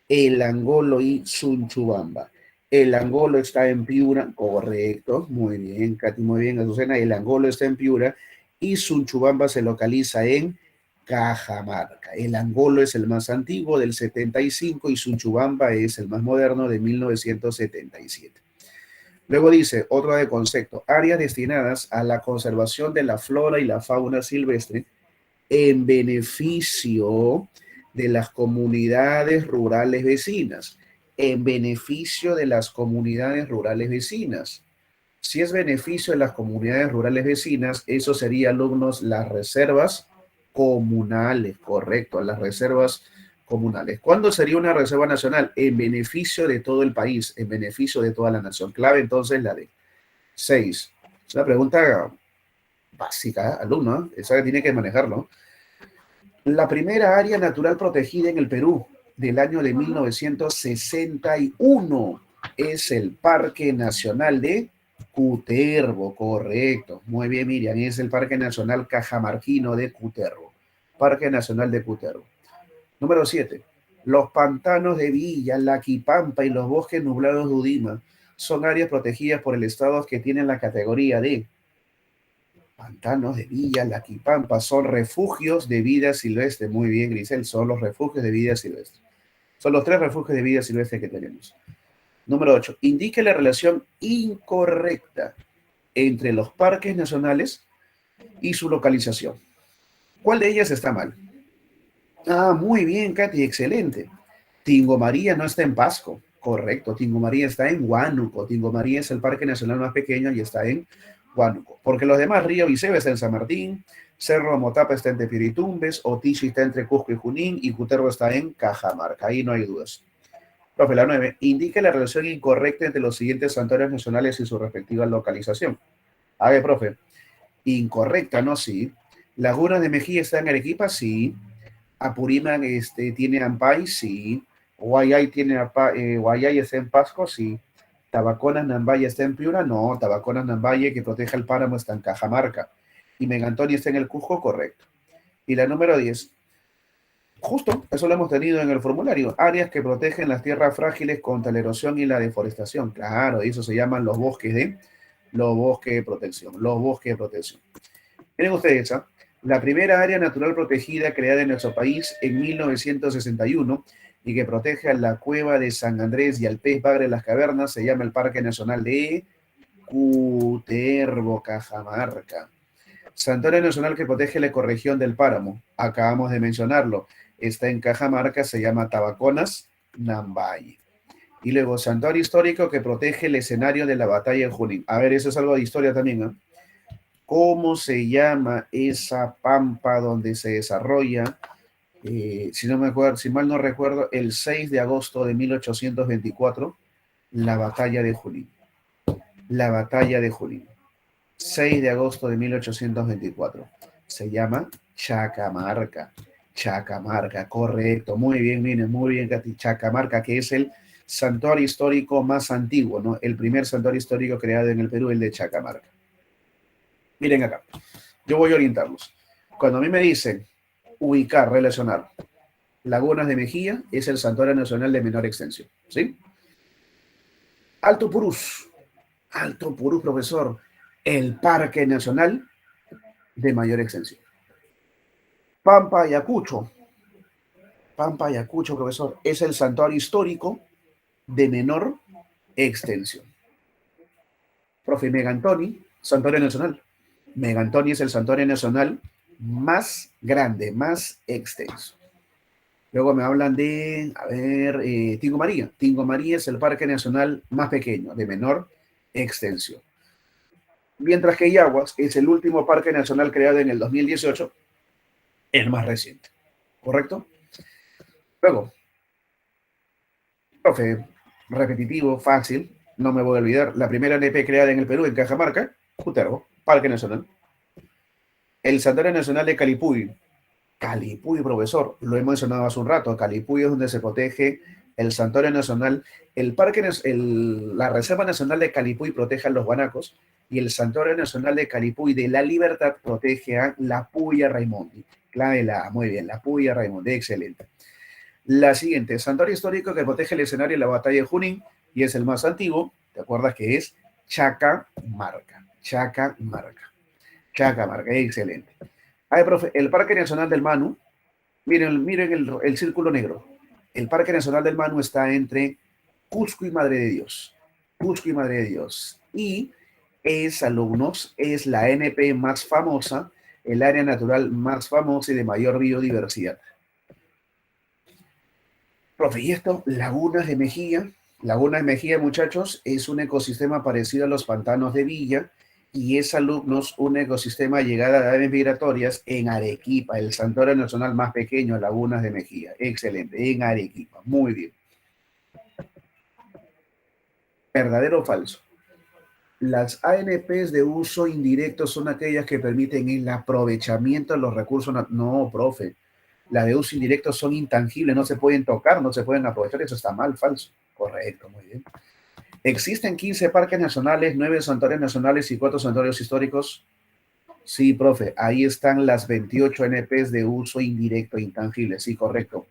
El Angolo y Sunchubamba. El Angolo está en Piura, correcto, muy bien, Katy, muy bien, Azucena. El Angolo está en Piura y Sunchubamba se localiza en Cajamarca. El Angolo es el más antiguo del 75 y Sunchubamba es el más moderno de 1977. Luego dice, otro de concepto, áreas destinadas a la conservación de la flora y la fauna silvestre en beneficio de las comunidades rurales vecinas, en beneficio de las comunidades rurales vecinas. Si es beneficio de las comunidades rurales vecinas, eso sería, alumnos, las reservas comunales, correcto, las reservas comunales. ¿Cuándo sería una reserva nacional? En beneficio de todo el país, en beneficio de toda la nación. Clave entonces la de 6. Es una pregunta básica, alumno, esa que tiene que manejarlo. La primera área natural protegida en el Perú del año de 1961 es el Parque Nacional de Cutervo, correcto. Muy bien, Miriam, es el Parque Nacional Cajamarquino de Cutervo. Parque Nacional de Cutervo. Número 7. Los pantanos de Villa, Laquipampa y los bosques nublados de Udima son áreas protegidas por el Estado que tienen la categoría de pantanos de Villa, Laquipampa, son refugios de vida silvestre. Muy bien, Grisel, son los refugios de vida silvestre. Son los 3 refugios de vida silvestre que tenemos. Número 8. Indique la relación incorrecta entre los parques nacionales y su localización. ¿Cuál de ellas está mal? Ah, muy bien, Katy, excelente. Tingo María no está en Pasco, correcto. Tingo María está en Huánuco. Tingo María es el parque nacional más pequeño y está en Huánuco. Porque los demás, Río Viceva está en San Martín, Cerro Motapa está en Tepiritumbes, Otichi está entre Cusco y Junín y Cutervo está en Cajamarca. Ahí no hay dudas. Profe, la 9. Indique la relación incorrecta entre los siguientes santuarios nacionales y su respectiva localización. A ver, profe. Incorrecta, ¿no? Sí. Lagunas de Mejía está en Arequipa, sí. Apurímac tiene Ampay, sí. Guayay tiene Guayay está en Pasco, sí. Tabaconas Nambaye está en Piura, no. Tabaconas Nambaye, que protege el páramo, está en Cajamarca. Y Megantoni está en el Cusco, correcto. Y la número 10. Justo, eso lo hemos tenido en el formulario. Áreas que protegen las tierras frágiles contra la erosión y la deforestación. Claro, eso se llaman los bosques de protección. Los bosques de protección. Miren ustedes, ¿eh? La primera área natural protegida creada en nuestro país en 1961 y que protege a la cueva de San Andrés y al pez bagre de las cavernas se llama el Parque Nacional de Cutervo, Cajamarca. Santuario Nacional que protege la ecorregión del páramo, acabamos de mencionarlo, está en Cajamarca, se llama Tabaconas, Nambaye. Y luego Santuario Histórico que protege el escenario de la batalla de Junín. A ver, eso es algo de historia también, ¿eh? ¿Cómo se llama esa pampa donde se desarrolla, si no me acuerdo, si mal no recuerdo, el 6 de agosto de 1824, la batalla de Junín? La batalla de Junín. 6 de agosto de 1824. Se llama Chacamarca. Chacamarca, correcto. Muy bien, miren, muy bien, Katy. Chacamarca, que es el santuario histórico más antiguo, ¿no? El primer santuario histórico creado en el Perú, el de Chacamarca. Miren acá, yo voy a orientarlos. Cuando a mí me dicen ubicar, relacionar, Lagunas de Mejía es el santuario nacional de menor extensión, ¿sí? Alto Purús, profesor, el parque nacional de mayor extensión. Pampa Ayacucho, profesor, es el santuario histórico de menor extensión. Profe, Megantoni, santuario nacional. Megantoni es el santuario nacional más grande, más extenso. Luego me hablan de, a ver, Tingo María. Tingo María es el parque nacional más pequeño, de menor extensión. Mientras que Yaguas es el último parque nacional creado en el 2018, el más reciente. ¿Correcto? Luego, profe, repetitivo, fácil, no me voy a olvidar. La primera NP creada en el Perú, en Cajamarca, Cutervo, Parque Nacional. El Santuario Nacional de Calipuy. Calipuy, profesor, lo he mencionado hace un rato. Calipuy es donde se protege el Santuario Nacional, la Reserva Nacional de Calipuy protege a los guanacos y el Santuario Nacional de Calipuy de la Libertad protege a la Puya Raimondi. Clave la A, muy bien, la Puya Raimondi, excelente. La siguiente, santuario histórico que protege el escenario de la batalla de Junín y es el más antiguo, ¿te acuerdas que es Chacamarca? Chacamarca. Chacamarca, excelente. Ay, profe, el Parque Nacional del Manu, miren el círculo negro. El Parque Nacional del Manu está entre Cusco y Madre de Dios. Cusco y Madre de Dios. Y es, alumnos, es la NP más famosa, el área natural más famosa y de mayor biodiversidad. Profe, ¿y esto? Lagunas de Mejía. Lagunas de Mejía, muchachos, es un ecosistema parecido a los pantanos de Villa y es, alumnos, un ecosistema de llegada de aves migratorias en Arequipa, el santuario nacional más pequeño, Lagunas de Mejía. Excelente, en Arequipa. Muy bien. ¿Verdadero o falso? Las ANPs de uso indirecto son aquellas que permiten el aprovechamiento de los recursos. No, profe. Las de uso indirecto son intangibles, no se pueden tocar, no se pueden aprovechar. Eso está mal, falso. Correcto, muy bien. ¿Existen 15 parques nacionales, 9 santuarios nacionales y 4 santuarios históricos? Sí, profe. Ahí están las 28 NPs de uso indirecto intangible. Sí, correcto.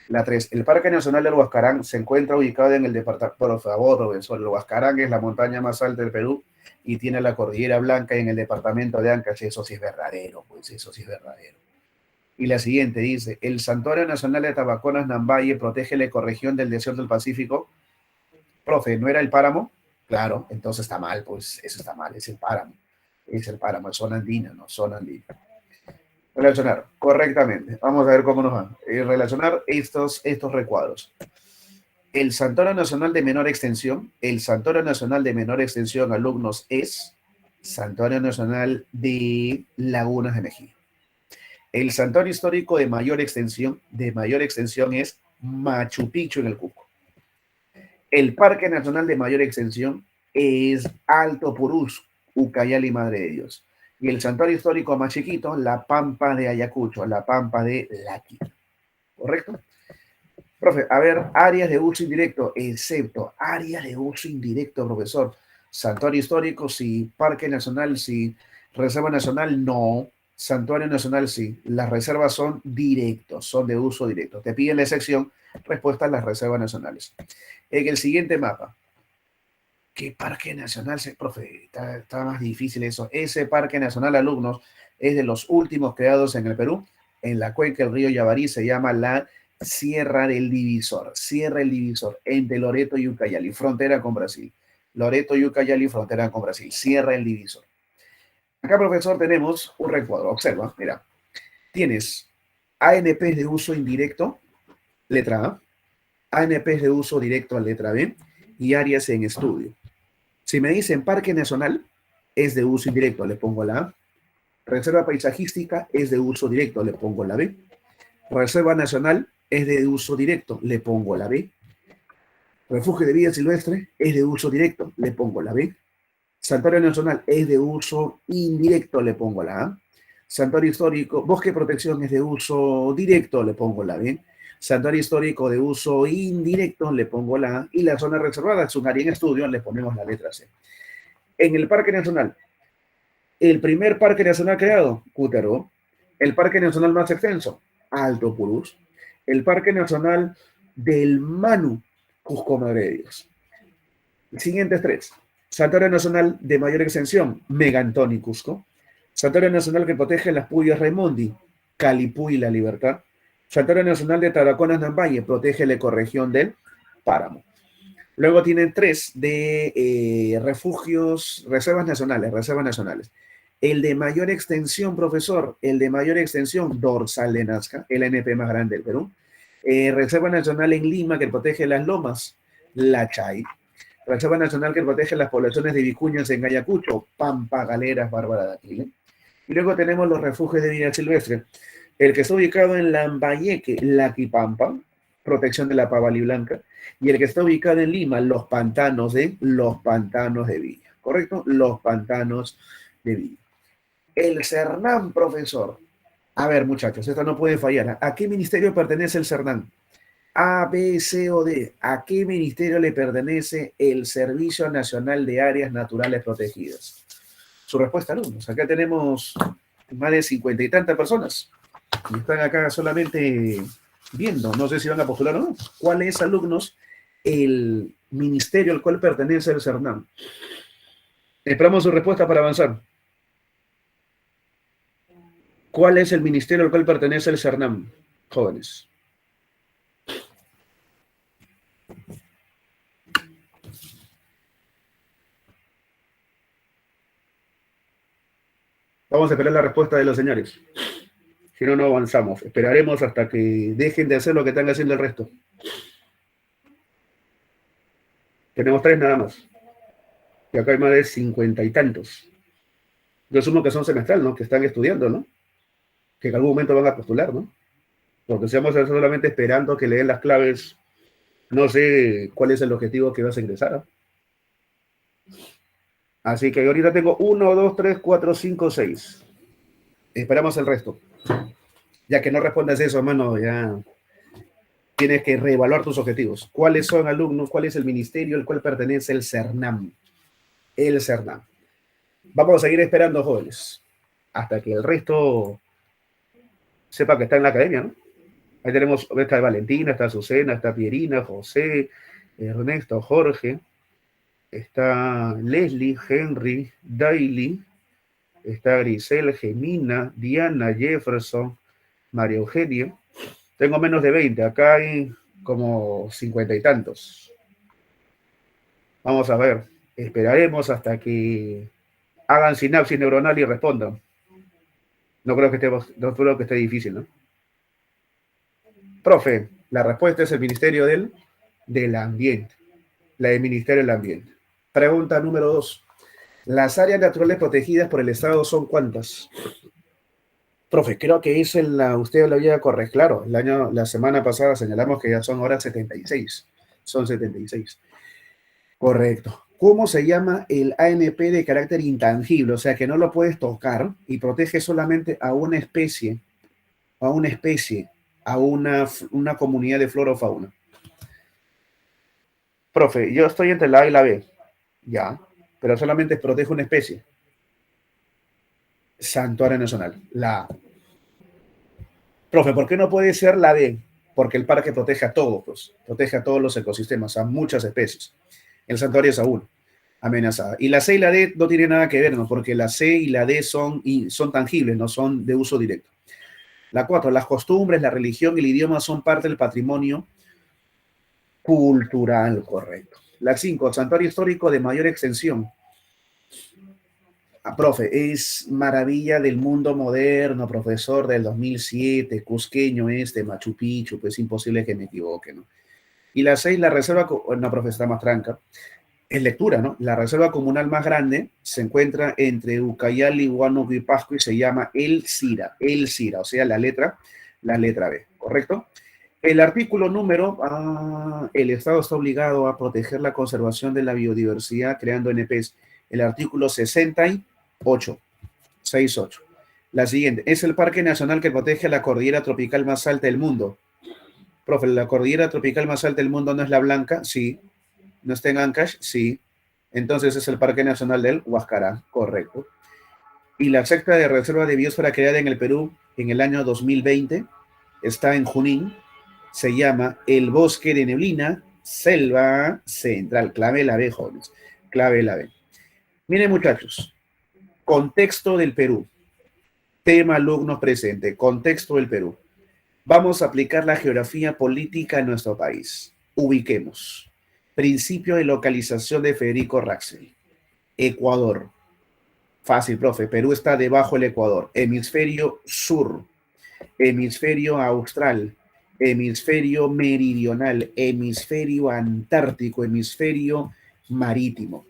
La 3. El Parque Nacional del Huascarán se encuentra ubicado en el departamento. Por favor, Robinson, el Huascarán es la montaña más alta del Perú y tiene la Cordillera Blanca en el departamento de Ancash. Eso sí es verdadero, pues eso sí es verdadero. Y la siguiente dice, el Santuario Nacional de Tabaconas Nambaye protege la ecorregión del desierto del Pacífico. Profe, ¿no era el páramo? Claro, entonces está mal, pues eso está mal, es el páramo. Es el páramo, es zona andina, no zona andina. Relacionar correctamente. Vamos a ver cómo nos van. Relacionar estos recuadros. El Santuario Nacional de Menor Extensión, el Santuario Nacional de Menor Extensión, alumnos, es Santuario Nacional de Lagunas de Mejía. El santuario histórico de mayor extensión es Machu Picchu en el Cusco. El Parque Nacional de mayor extensión es Alto Purús, Ucayali, Madre de Dios. Y el santuario histórico más chiquito, la Pampa de Ayacucho, la Pampa de Laqui. ¿Correcto? Profe, a ver, áreas de uso indirecto, excepto áreas de uso indirecto, profesor. Santuario histórico, sí. Parque Nacional, sí. Reserva Nacional, no. Santuario Nacional, sí. Las reservas son directos, son de uso directo. Te piden la sección, respuesta a las reservas nacionales. En el siguiente mapa, ¿qué parque nacional? Profe, está más difícil eso. Ese parque nacional, alumnos, es de los últimos creados en el Perú. En la cuenca del río Yavarí se llama la Sierra del Divisor. Sierra del Divisor, entre Loreto y Ucayali, frontera con Brasil. Loreto y Ucayali, frontera con Brasil. Sierra del Divisor. Acá, profesor, tenemos un recuadro. Observa, mira. Tienes ANPs de uso indirecto, letra A. ANPs de uso directo, letra B. Y áreas en estudio. Si me dicen Parque Nacional, es de uso indirecto, le pongo la A. Reserva Paisajística es de uso directo, le pongo la B. Reserva Nacional es de uso directo, le pongo la B. Refugio de vida silvestre es de uso directo, le pongo la B. Santuario Nacional es de uso indirecto, le pongo la A. Santuario histórico, bosque de protección es de uso directo, le pongo la B. Santuario histórico de uso indirecto, le pongo la A. Y la zona reservada es un área en estudio, le ponemos la letra C. En el Parque Nacional, el primer parque nacional creado, Cútaro. El parque nacional más extenso, Alto Purús. El parque nacional del Manu, Cusco, Madre de Dios. Siguientes tres. Santuario nacional de mayor extensión, Megantón y Cusco. Santuario nacional que protege las Puyas Raimondi, Calipuy y La Libertad. Santuario nacional de Taraconas Nambaye protege la ecorregión del Páramo. Luego tienen tres de refugios, reservas nacionales. El de mayor extensión, profesor, el de mayor extensión, Dorsal de Nazca, el NP más grande del Perú. Reserva Nacional en Lima, que protege las lomas, La Chay. Reserva Nacional que protege las poblaciones de vicuñas en Ayacucho, Pampa, Galeras, Bárbara de Aquile. Y luego tenemos los refugios de vida silvestre. El que está ubicado en Lambayeque, Laquipampa, protección de la pavali blanca. Y el que está ubicado en Lima, los pantanos de Villa. ¿Correcto? Los pantanos de Villa. El Cernán, profesor. A ver, muchachos, esto no puede fallar. ¿A qué ministerio pertenece el Cernán? A, B, C o D. ¿A qué ministerio le pertenece el Servicio Nacional de Áreas Naturales Protegidas? Su respuesta, alumnos. Acá tenemos más de 50 y tantas personas y están acá solamente viendo, no sé si van a postular o no. ¿Cuál es, alumnos, el ministerio al cual pertenece el CERNAM? Esperamos su respuesta para avanzar. ¿Cuál es el ministerio al cual pertenece el CERNAM, jóvenes? Vamos a esperar la respuesta de los señores. Si no, no avanzamos. Esperaremos hasta que dejen de hacer lo que están haciendo el resto. Tenemos 3 nada más. Y acá hay más de 50 y tantos. Yo asumo que son semestral, ¿no? Que están estudiando, ¿no? Que en algún momento van a postular, ¿no? Porque si vamos a estar solamente esperando que le den las claves, no sé cuál es el objetivo que vas a ingresar, ¿no? Así que ahorita tengo 1, 2, 3, 4, 5, 6. Esperamos el resto. Ya que no respondas eso, hermano, ya tienes que reevaluar tus objetivos. ¿Cuáles son, alumnos? ¿Cuál es el ministerio al cual pertenece el CERNAM? El CERNAM. Vamos a seguir esperando, jóvenes, hasta que el resto sepa que está en la academia, ¿no? Ahí tenemos, está Valentina, está Azucena, está Pierina, José, Ernesto, Jorge, está Leslie, Henry, Daily, está Grisel, Gemina, Diana, Jefferson, María Eugenia. Tengo menos de 20, acá hay como 50 y tantos. Vamos a ver, esperaremos hasta que hagan sinapsis neuronal y respondan. No creo que esté difícil, ¿no? Profe, la respuesta es el Ministerio del Ambiente, la del Ministerio del Ambiente. Pregunta número 2. ¿Las áreas naturales protegidas por el Estado son cuántas? Profe, creo que eso usted lo había corregido. Claro, la semana pasada señalamos que ya son ahora 76. Son 76. Correcto. ¿Cómo se llama el ANP de carácter intangible? O sea, que no lo puedes tocar y protege solamente a una especie, a una comunidad de flora o fauna. Profe, yo estoy entre la A y la B. Ya, pero solamente protege una especie. Santuario Nacional, la A. Profe, ¿por qué no puede ser la D? Porque el parque protege a todos, pues, protege a todos los ecosistemas, a muchas especies. El santuario es aún amenazada. Y la C y la D no tienen nada que ver, ¿no? Porque la C y la D son tangibles, no son de uso directo. La 4, las costumbres, la religión y el idioma son parte del patrimonio cultural, correcto. La 5, santuario histórico de mayor extensión. Profe, es maravilla del mundo moderno, profesor del 2007, cusqueño Machu Picchu, pues es imposible que me equivoque, ¿no? Y la 6, la reserva, no, profe, está más tranca, es lectura, ¿no? La reserva comunal más grande se encuentra entre Ucayali, Huánuco y Pasco y se llama El Sira, o sea, la letra B, ¿correcto? El artículo número, el Estado está obligado a proteger la conservación de la biodiversidad creando NPs. El artículo 68. La siguiente, es el parque nacional que protege la cordillera tropical más alta del mundo. Profe, ¿la cordillera tropical más alta del mundo no es la Blanca? Sí. ¿No está en Ancash? Sí. Entonces es el Parque Nacional del Huascarán, correcto. Y la sexta de reserva de biosfera creada en el Perú en el año 2020 está en Junín, se llama el Bosque de Neblina, Selva Central. Clave la B, jóvenes. Clave la B. Miren, muchachos, contexto del Perú. Tema alumnos presente, contexto del Perú. Vamos a aplicar la geografía política en nuestro país. Ubiquemos. Principio de localización de Federico Raxel. Ecuador. Fácil, profe. Perú está debajo del Ecuador. Hemisferio sur. Hemisferio austral. Hemisferio meridional. Hemisferio antártico. Hemisferio marítimo.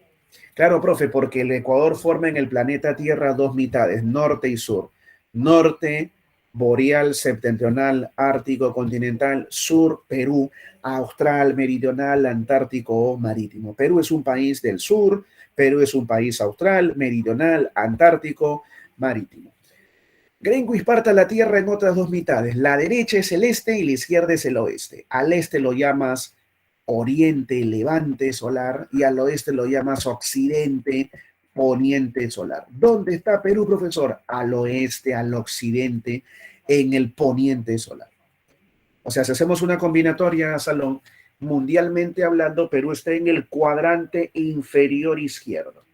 Claro, profe, porque el Ecuador forma en el planeta Tierra dos mitades, norte y sur. Norte, boreal, septentrional, ártico, continental, sur, Perú, austral, meridional, antártico o marítimo. Perú es un país del sur, Perú es un país austral, meridional, antártico, marítimo. Greenwich parte la Tierra en otras dos mitades. La derecha es el este y la izquierda es el oeste. Al este lo llamas oriente, levante solar, y al oeste lo llamas occidente, poniente solar. ¿Dónde está Perú, profesor? Al oeste, al occidente, en el poniente solar. O sea, si hacemos una combinatoria, Salón, mundialmente hablando, Perú está en el cuadrante inferior izquierdo.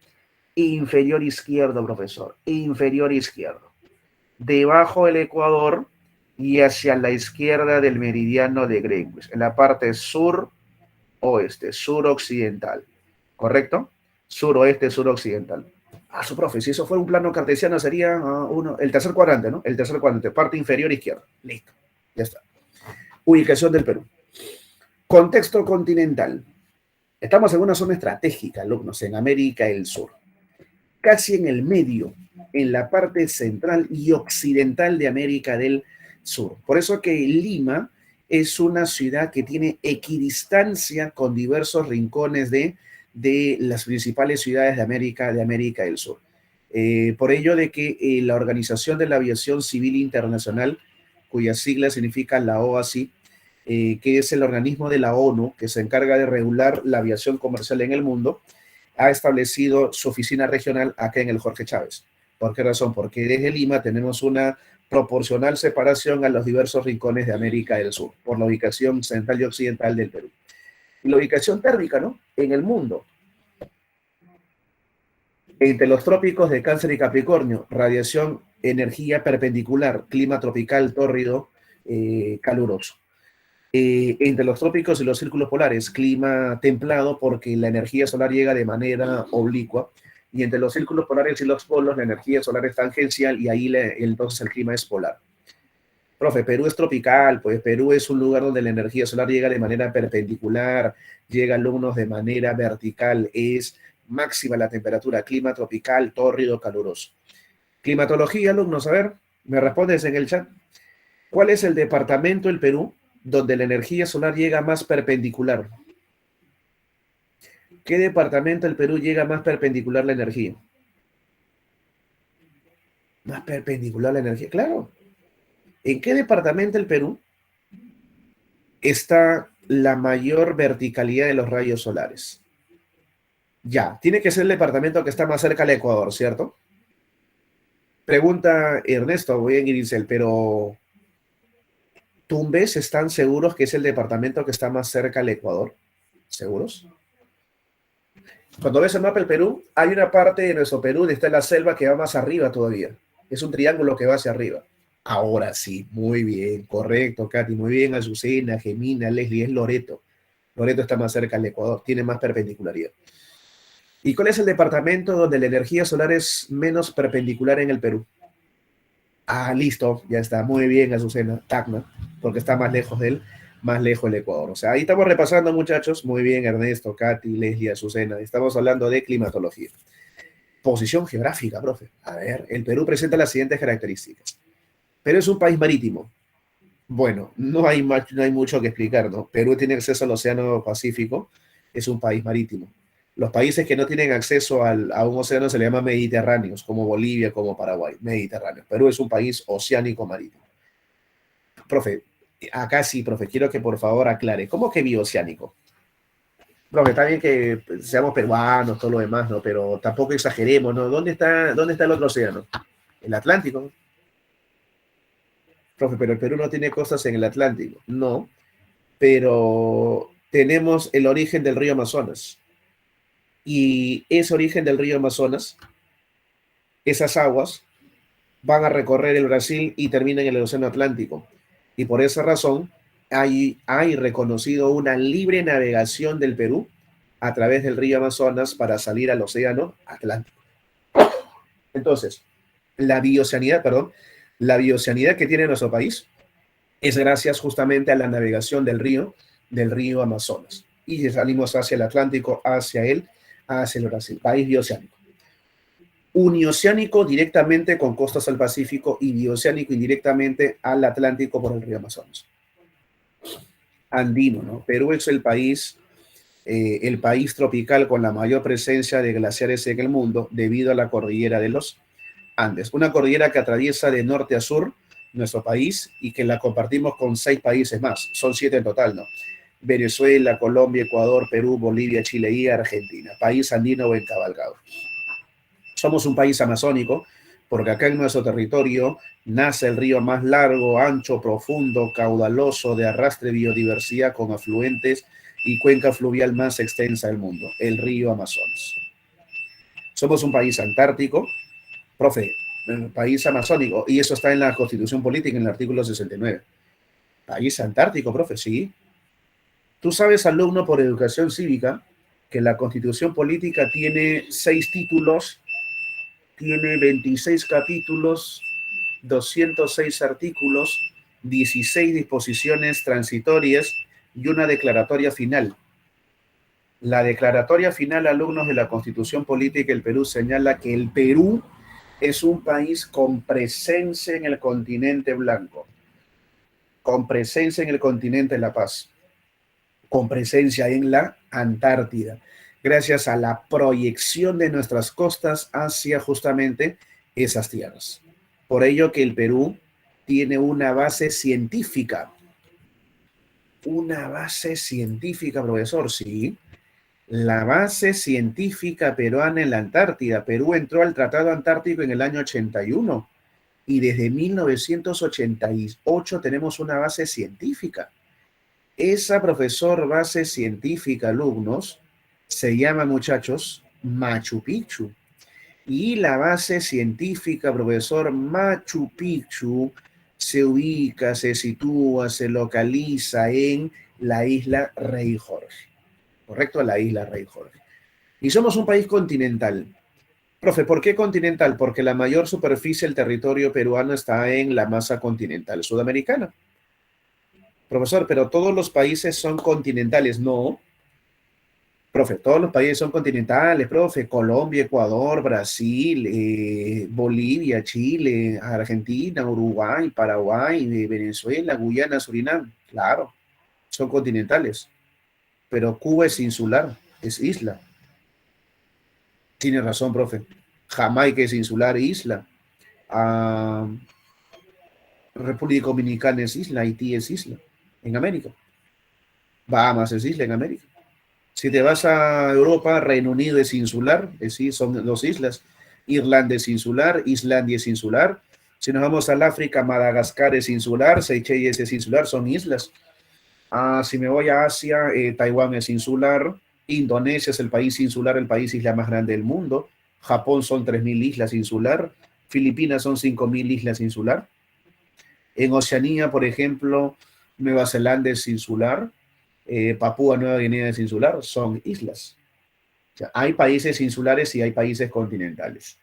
Inferior izquierdo, profesor. Inferior izquierdo. Debajo del Ecuador y hacia la izquierda del meridiano de Greenwich, en la parte sur-oeste, sur-occidental. ¿Correcto? Sur-oeste, sur-occidental. Ah, su profe, si eso fuera un plano cartesiano sería el tercer cuadrante, ¿no? El tercer cuadrante, parte inferior izquierda. Listo, ya está. Ubicación del Perú. Contexto continental. Estamos en una zona estratégica, alumnos, en América del Sur. Casi en el medio, en la parte central y occidental de América del Sur. Por eso que Lima es una ciudad que tiene equidistancia con diversos rincones de las principales ciudades de América del Sur. Por ello de que la Organización de la Aviación Civil Internacional, cuya sigla significa la OACI, que es el organismo de la ONU que se encarga de regular la aviación comercial en el mundo, ha establecido su oficina regional acá en el Jorge Chávez. ¿Por qué razón? Porque desde Lima tenemos una proporcional separación a los diversos rincones de América del Sur, por la ubicación central y occidental del Perú. Y la ubicación térmica, ¿no? En el mundo. Entre los trópicos de Cáncer y Capricornio, radiación, energía perpendicular, clima tropical, tórrido, caluroso. Entre los trópicos y los círculos polares, clima templado porque la energía solar llega de manera oblicua, y entre los círculos polares y los polos la energía solar es tangencial y ahí entonces el clima es polar. Profe, Perú es tropical, pues Perú es un lugar donde la energía solar llega de manera perpendicular, llega a alumnos de manera vertical, es máxima la temperatura, clima tropical, tórrido, caluroso. Climatología, alumnos, a ver, me respondes en el chat. ¿Cuál es el departamento del Perú donde la energía solar llega más perpendicular? ¿Qué departamento del Perú llega más perpendicular la energía? Más perpendicular la energía, claro. ¿En qué departamento del Perú está la mayor verticalidad de los rayos solares? Ya, tiene que ser el departamento que está más cerca al Ecuador, ¿cierto? Pregunta Ernesto, voy a Grisel, pero ¿Tumbes están seguros que es el departamento que está más cerca al Ecuador? ¿Seguros? Cuando ves el mapa del Perú, hay una parte de nuestro Perú donde está la selva que va más arriba todavía. Es un triángulo que va hacia arriba. Ahora sí, muy bien, correcto, Katy, muy bien, Azucena, Gemina, Leslie, es Loreto. Loreto está más cerca al Ecuador, tiene más perpendicularidad. ¿Y cuál es el departamento donde la energía solar es menos perpendicular en el Perú? Ah, listo, ya está, muy bien, Azucena, Tacna, porque está más lejos más lejos del Ecuador. O sea, ahí estamos repasando, muchachos. Muy bien, Ernesto, Katy, Leslie, Azucena. Estamos hablando de climatología. Posición geográfica, profe. A ver, el Perú presenta las siguientes características. Perú es un país marítimo. Bueno, no hay mucho que explicar, ¿no? Perú tiene acceso al Océano Pacífico, es un país marítimo. Los países que no tienen acceso a un océano se le llaman mediterráneos, como Bolivia, como Paraguay, mediterráneos. Perú es un país oceánico marítimo. Profe, acá sí, profe, quiero que por favor aclare. ¿Cómo que bioceánico? Profe, está bien que seamos peruanos, todo lo demás, ¿no? Pero tampoco exageremos, ¿no? ¿Dónde está el otro océano? El Atlántico. Profe, pero el Perú no tiene costas en el Atlántico. No, pero tenemos el origen del río Amazonas. Y ese origen del río Amazonas, esas aguas, van a recorrer el Brasil y terminan en el Océano Atlántico. Y por esa razón hay reconocido una libre navegación del Perú a través del río Amazonas para salir al Océano Atlántico. Entonces, la bioceanidad que tiene nuestro país es gracias justamente a la navegación del río Amazonas. Y salimos hacia el Atlántico, hacia el Brasil, país bioceánico. Unioceánico directamente con costas al Pacífico y bioceánico indirectamente al Atlántico por el río Amazonas. Andino, ¿no? Perú es el país tropical con la mayor presencia de glaciares en el mundo debido a la cordillera de los Andes, una cordillera que atraviesa de norte a sur nuestro país y que la compartimos con 6 países más. Son 7 en total, ¿no? Venezuela, Colombia, Ecuador, Perú, Bolivia, Chile y Argentina. País andino o encabalgado. Somos un país amazónico porque acá en nuestro territorio nace el río más largo, ancho, profundo, caudaloso, de arrastre biodiversidad con afluentes y cuenca fluvial más extensa del mundo, el río Amazonas. Somos un país antártico, profe, país amazónico, y eso está en la Constitución Política, en el artículo 69. País antártico, profe, sí. Tú sabes, alumno por educación cívica, que la Constitución Política tiene 6 títulos, tiene 26 capítulos, 206 artículos, 16 disposiciones transitorias y una declaratoria final. La declaratoria final, alumnos de la Constitución Política del Perú, señala que el Perú es un país con presencia en el continente blanco, con presencia en el continente de la paz, con presencia en la Antártida, gracias a la proyección de nuestras costas hacia justamente esas tierras. Por ello que el Perú tiene una base científica, profesor, sí. La base científica peruana en la Antártida. Perú entró al Tratado Antártico en el año 81 y desde 1988 tenemos una base científica. Esa, profesor, base científica, alumnos, se llama, muchachos, Machu Picchu. Y la base científica, profesor, Machu Picchu, se ubica, se sitúa, se localiza en la isla Rey Jorge. ¿Correcto? La isla Rey Jorge. Y somos un país continental. Profe, ¿por qué continental? Porque la mayor superficie del territorio peruano está en la masa continental sudamericana. Profesor, pero todos los países son continentales. No, profe, todos los países son continentales, profe. Colombia, Ecuador, Brasil, Bolivia, Chile, Argentina, Uruguay, Paraguay, Venezuela, Guyana, Surinam. Claro, son continentales. Pero Cuba es insular, es isla. Tiene razón, profe. Jamaica es insular, isla. Ah, República Dominicana es isla, Haití es isla, en América. Bahamas es isla en América. Si te vas a Europa, Reino Unido es insular, es decir, son dos islas. Irlanda es insular, Islandia es insular. Si nos vamos al África, Madagascar es insular, Seychelles es insular, son islas. Si me voy a Asia, Taiwán es insular, Indonesia es el país insular, el país isla más grande del mundo. Japón son 3.000 islas insular, Filipinas son 5.000 islas insular. En Oceanía, por ejemplo, Nueva Zelanda es insular, Papúa Nueva Guinea es insular, son islas. O sea, hay países insulares y hay países continentales.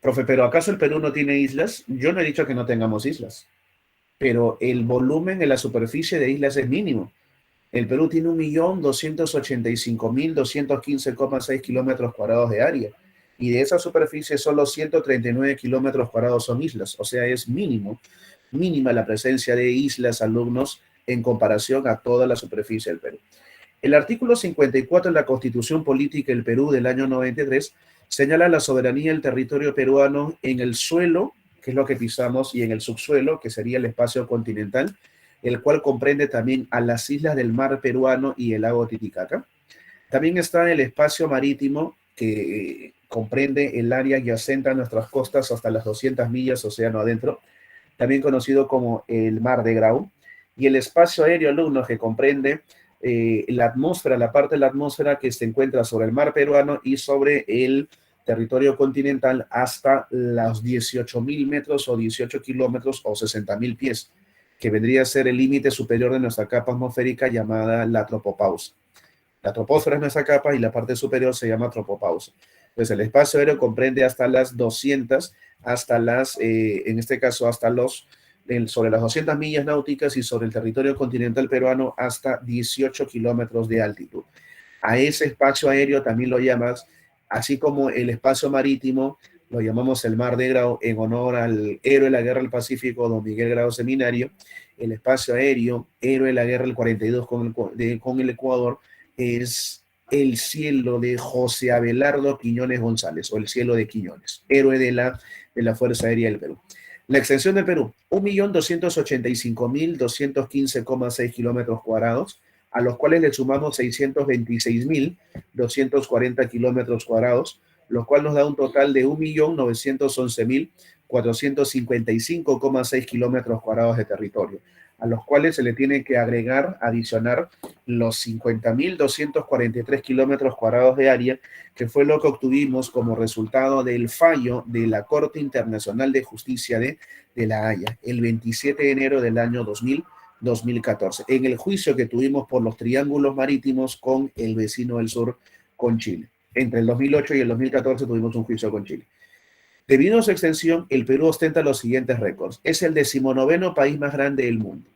Profe, ¿pero acaso el Perú no tiene islas? Yo no he dicho que no tengamos islas, pero el volumen en la superficie de islas es mínimo. El Perú tiene 1.285.215,6 kilómetros cuadrados de área y de esa superficie solo 139 kilómetros cuadrados son islas, o sea, es mínima la presencia de islas, alumnos, en comparación a toda la superficie del Perú. El artículo 54 de la Constitución Política del Perú del año 93 señala la soberanía del territorio peruano en el suelo, que es lo que pisamos, y en el subsuelo, que sería el espacio continental, el cual comprende también a las islas del mar peruano y el lago Titicaca. También está el espacio marítimo, que comprende el área adyacente a nuestras costas hasta las 200 millas océano adentro, también conocido como el Mar de Grau, y el espacio aéreo, alumnos, que comprende la atmósfera, la parte de la atmósfera que se encuentra sobre el mar peruano y sobre el territorio continental hasta los 18.000 metros o 18 kilómetros o 60.000 pies, que vendría a ser el límite superior de nuestra capa atmosférica llamada la tropopausa. La troposfera es nuestra capa y la parte superior se llama tropopausa. Entonces el espacio aéreo comprende hasta las 200, hasta las, en este caso, hasta sobre las 200 millas náuticas y sobre el territorio continental peruano hasta 18 kilómetros de altitud. A ese espacio aéreo también lo llamas, así como el espacio marítimo, lo llamamos el Mar de Grau en honor al héroe de la Guerra del Pacífico, don Miguel Grau Seminario. El espacio aéreo, héroe de la Guerra del 42 con el Ecuador, es El cielo de José Abelardo Quiñones González, o el cielo de Quiñones, héroe de la Fuerza Aérea del Perú. La extensión del Perú, 1.285.215,6 kilómetros cuadrados, a los cuales le sumamos 626.240 kilómetros cuadrados, lo cual nos da un total de 1.911.455,6 kilómetros cuadrados de territorio, a los cuales se le tiene que adicionar los 50.243 kilómetros cuadrados de área, que fue lo que obtuvimos como resultado del fallo de la Corte Internacional de Justicia de La Haya, el 27 de enero del año 2014, en el juicio que tuvimos por los triángulos marítimos con el vecino del sur, con Chile. Entre el 2008 y el 2014 tuvimos un juicio con Chile. Debido a su extensión, el Perú ostenta los siguientes récords. Es el 19º país más grande del mundo.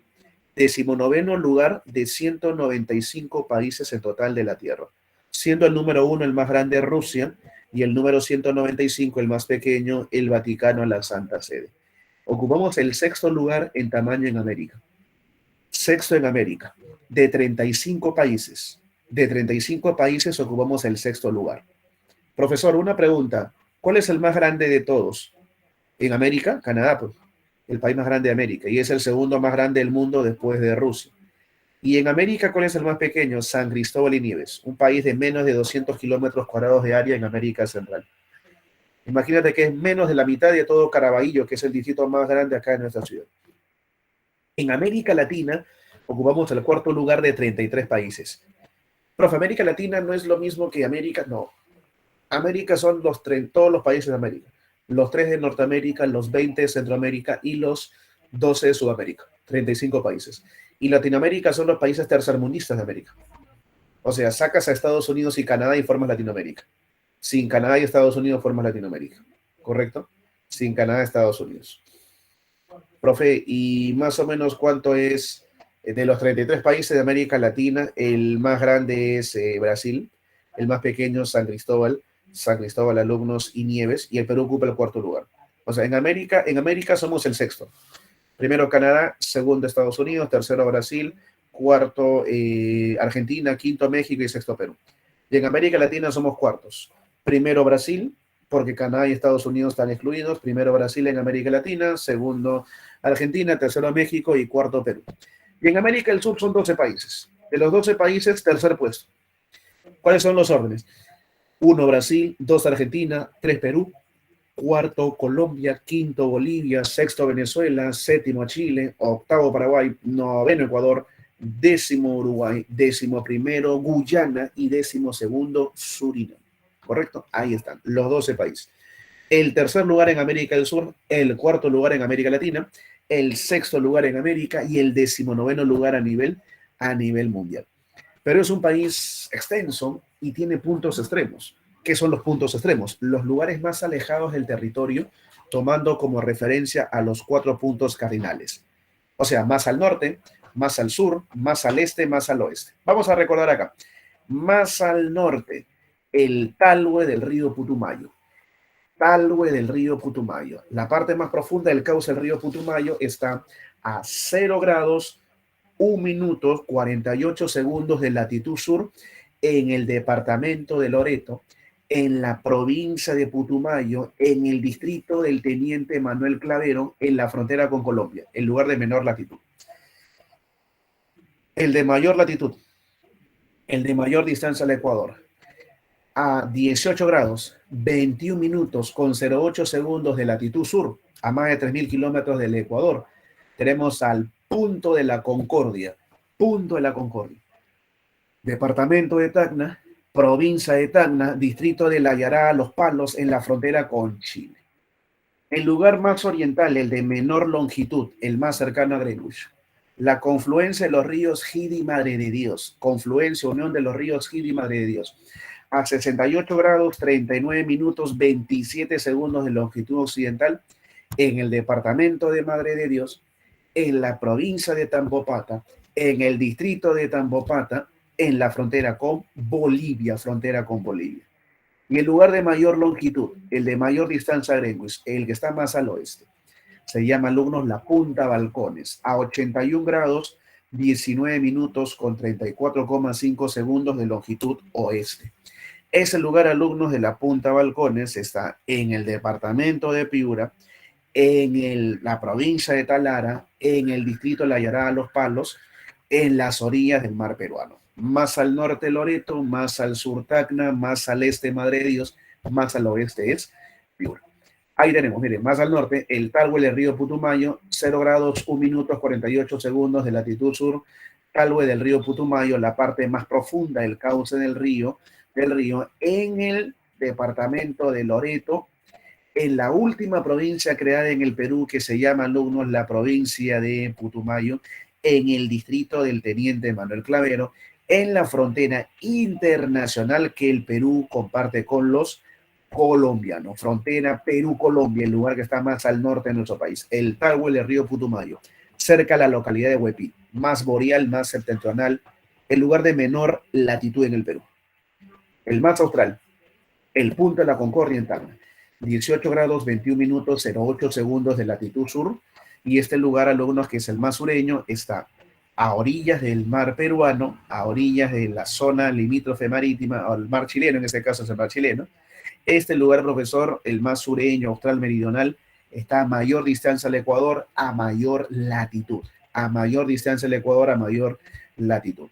19º lugar de 195 países en total de la Tierra, siendo el número 1 el más grande Rusia y el número 195 el más pequeño, el Vaticano, la Santa Sede. Ocupamos el 6º lugar en tamaño en América. 6º en América, de 35 países. De 35 países ocupamos el 6º lugar. Profesor, una pregunta. ¿Cuál es el más grande de todos? En América, Canadá, pues, el país más grande de América, y es el segundo más grande del mundo después de Rusia. Y en América, ¿cuál es el más pequeño? San Cristóbal y Nieves, un país de menos de 200 kilómetros cuadrados de área en América Central. Imagínate que es menos de la mitad de todo Caraballo, que es el distrito más grande acá en nuestra ciudad. En América Latina, ocupamos el 4º lugar de 33 países. Profe, América Latina no es lo mismo que América, no. América son todos los países de América. Los 3 de Norteamérica, los 20 de Centroamérica y los 12 de Sudamérica. 35 países. Y Latinoamérica son los países tercermundistas de América. O sea, sacas a Estados Unidos y Canadá y formas Latinoamérica. Sin Canadá y Estados Unidos formas Latinoamérica. ¿Correcto? Sin Canadá y Estados Unidos. Profe, ¿y más o menos cuánto es de los 33 países de América Latina? El más grande es Brasil, el más pequeño San Cristóbal, Alumnos y Nieves, y el Perú ocupa el 4º lugar. O sea, en América somos el 6º. Primero Canadá, segundo Estados Unidos, tercero Brasil, cuarto Argentina, quinto México y sexto Perú. Y en América Latina somos cuartos. Primero Brasil, porque Canadá y Estados Unidos están excluidos. Primero Brasil en América Latina, segundo Argentina, tercero México y cuarto Perú. Y en América del Sur son 12 países. De los 12 países, tercer puesto. ¿Cuáles son los órdenes? 1 Brasil, 2 Argentina, 3 Perú, cuarto Colombia, quinto Bolivia, sexto Venezuela, séptimo Chile, octavo Paraguay, noveno Ecuador, décimo Uruguay, décimo primero Guyana y décimo segundo Surinam. ¿Correcto? Ahí están, los 12 países. El tercer lugar en América del Sur, el cuarto lugar en América Latina, el sexto lugar en América y el 19º lugar a nivel mundial. Pero es un país extenso y tiene puntos extremos. ¿Qué son los puntos extremos? Los lugares más alejados del territorio, tomando como referencia a los 4 puntos cardinales. O sea, más al norte, más al sur, más al este, más al oeste. Vamos a recordar acá. Más al norte, el talhue del río Putumayo. Talhue del río Putumayo. La parte más profunda del cauce del río Putumayo está a 0 grados 1 minuto 48 segundos de latitud sur en el departamento de Loreto, en la provincia de Putumayo, en el distrito del Teniente Manuel Clavero, en la frontera con Colombia, el lugar de menor latitud. El de mayor latitud, el de mayor distancia al Ecuador, a 18 grados, 21 minutos con 08 segundos de latitud sur, a más de 3.000 kilómetros del Ecuador, tenemos al punto de la Concordia, departamento de Tacna, provincia de Tacna, distrito de La Yará, Los Palos, en la frontera con Chile. El lugar más oriental, el de menor longitud, el más cercano a Greenwich. La confluencia de los ríos Gidi y Madre de Dios, unión de los ríos Gidi y Madre de Dios, a 68 grados, 39 minutos, 27 segundos de longitud occidental, en el departamento de Madre de Dios, en la provincia de Tambopata, en el distrito de Tambopata, en la frontera con Bolivia. Y el lugar de mayor longitud, el de mayor distancia a Greenwich, el que está más al oeste, se llama, alumnos, la Punta Balcones, a 81 grados, 19 minutos con 34,5 segundos de longitud oeste. Ese lugar, alumnos, de la Punta Balcones está en el departamento de Piura, en la provincia de Talara, en el distrito de La Yarada Los Palos, en las orillas del mar peruano. Más al norte Loreto, más al sur Tacna, más al este Madre de Dios, más al oeste es Piura. Ahí tenemos, miren, más al norte, el Talhue del río Putumayo, 0 grados, 1 minuto 48 segundos de latitud sur. Talhue del río Putumayo, la parte más profunda del cauce del río, en el departamento de Loreto, en la última provincia creada en el Perú, que se llama, alumnos, la provincia de Putumayo, en el distrito del Teniente Manuel Clavero, en la frontera internacional que el Perú comparte con los colombianos. Frontera Perú-Colombia, el lugar que está más al norte de nuestro país. El Talhue del río Putumayo, cerca a la localidad de Huepí, más boreal, más septentrional, el lugar de menor latitud en el Perú. El más austral, el Punta de la Concordia en Tacna, 18 grados, 21 minutos, 08 segundos de latitud sur. Y este lugar, alumnos, que es el más sureño, está a orillas del mar peruano, a orillas de la zona limítrofe marítima, al mar chileno, en este caso es el mar chileno. Este lugar, profesor, el más sureño, austral meridional, está a mayor distancia al Ecuador, a mayor latitud. A mayor distancia al Ecuador, a mayor latitud.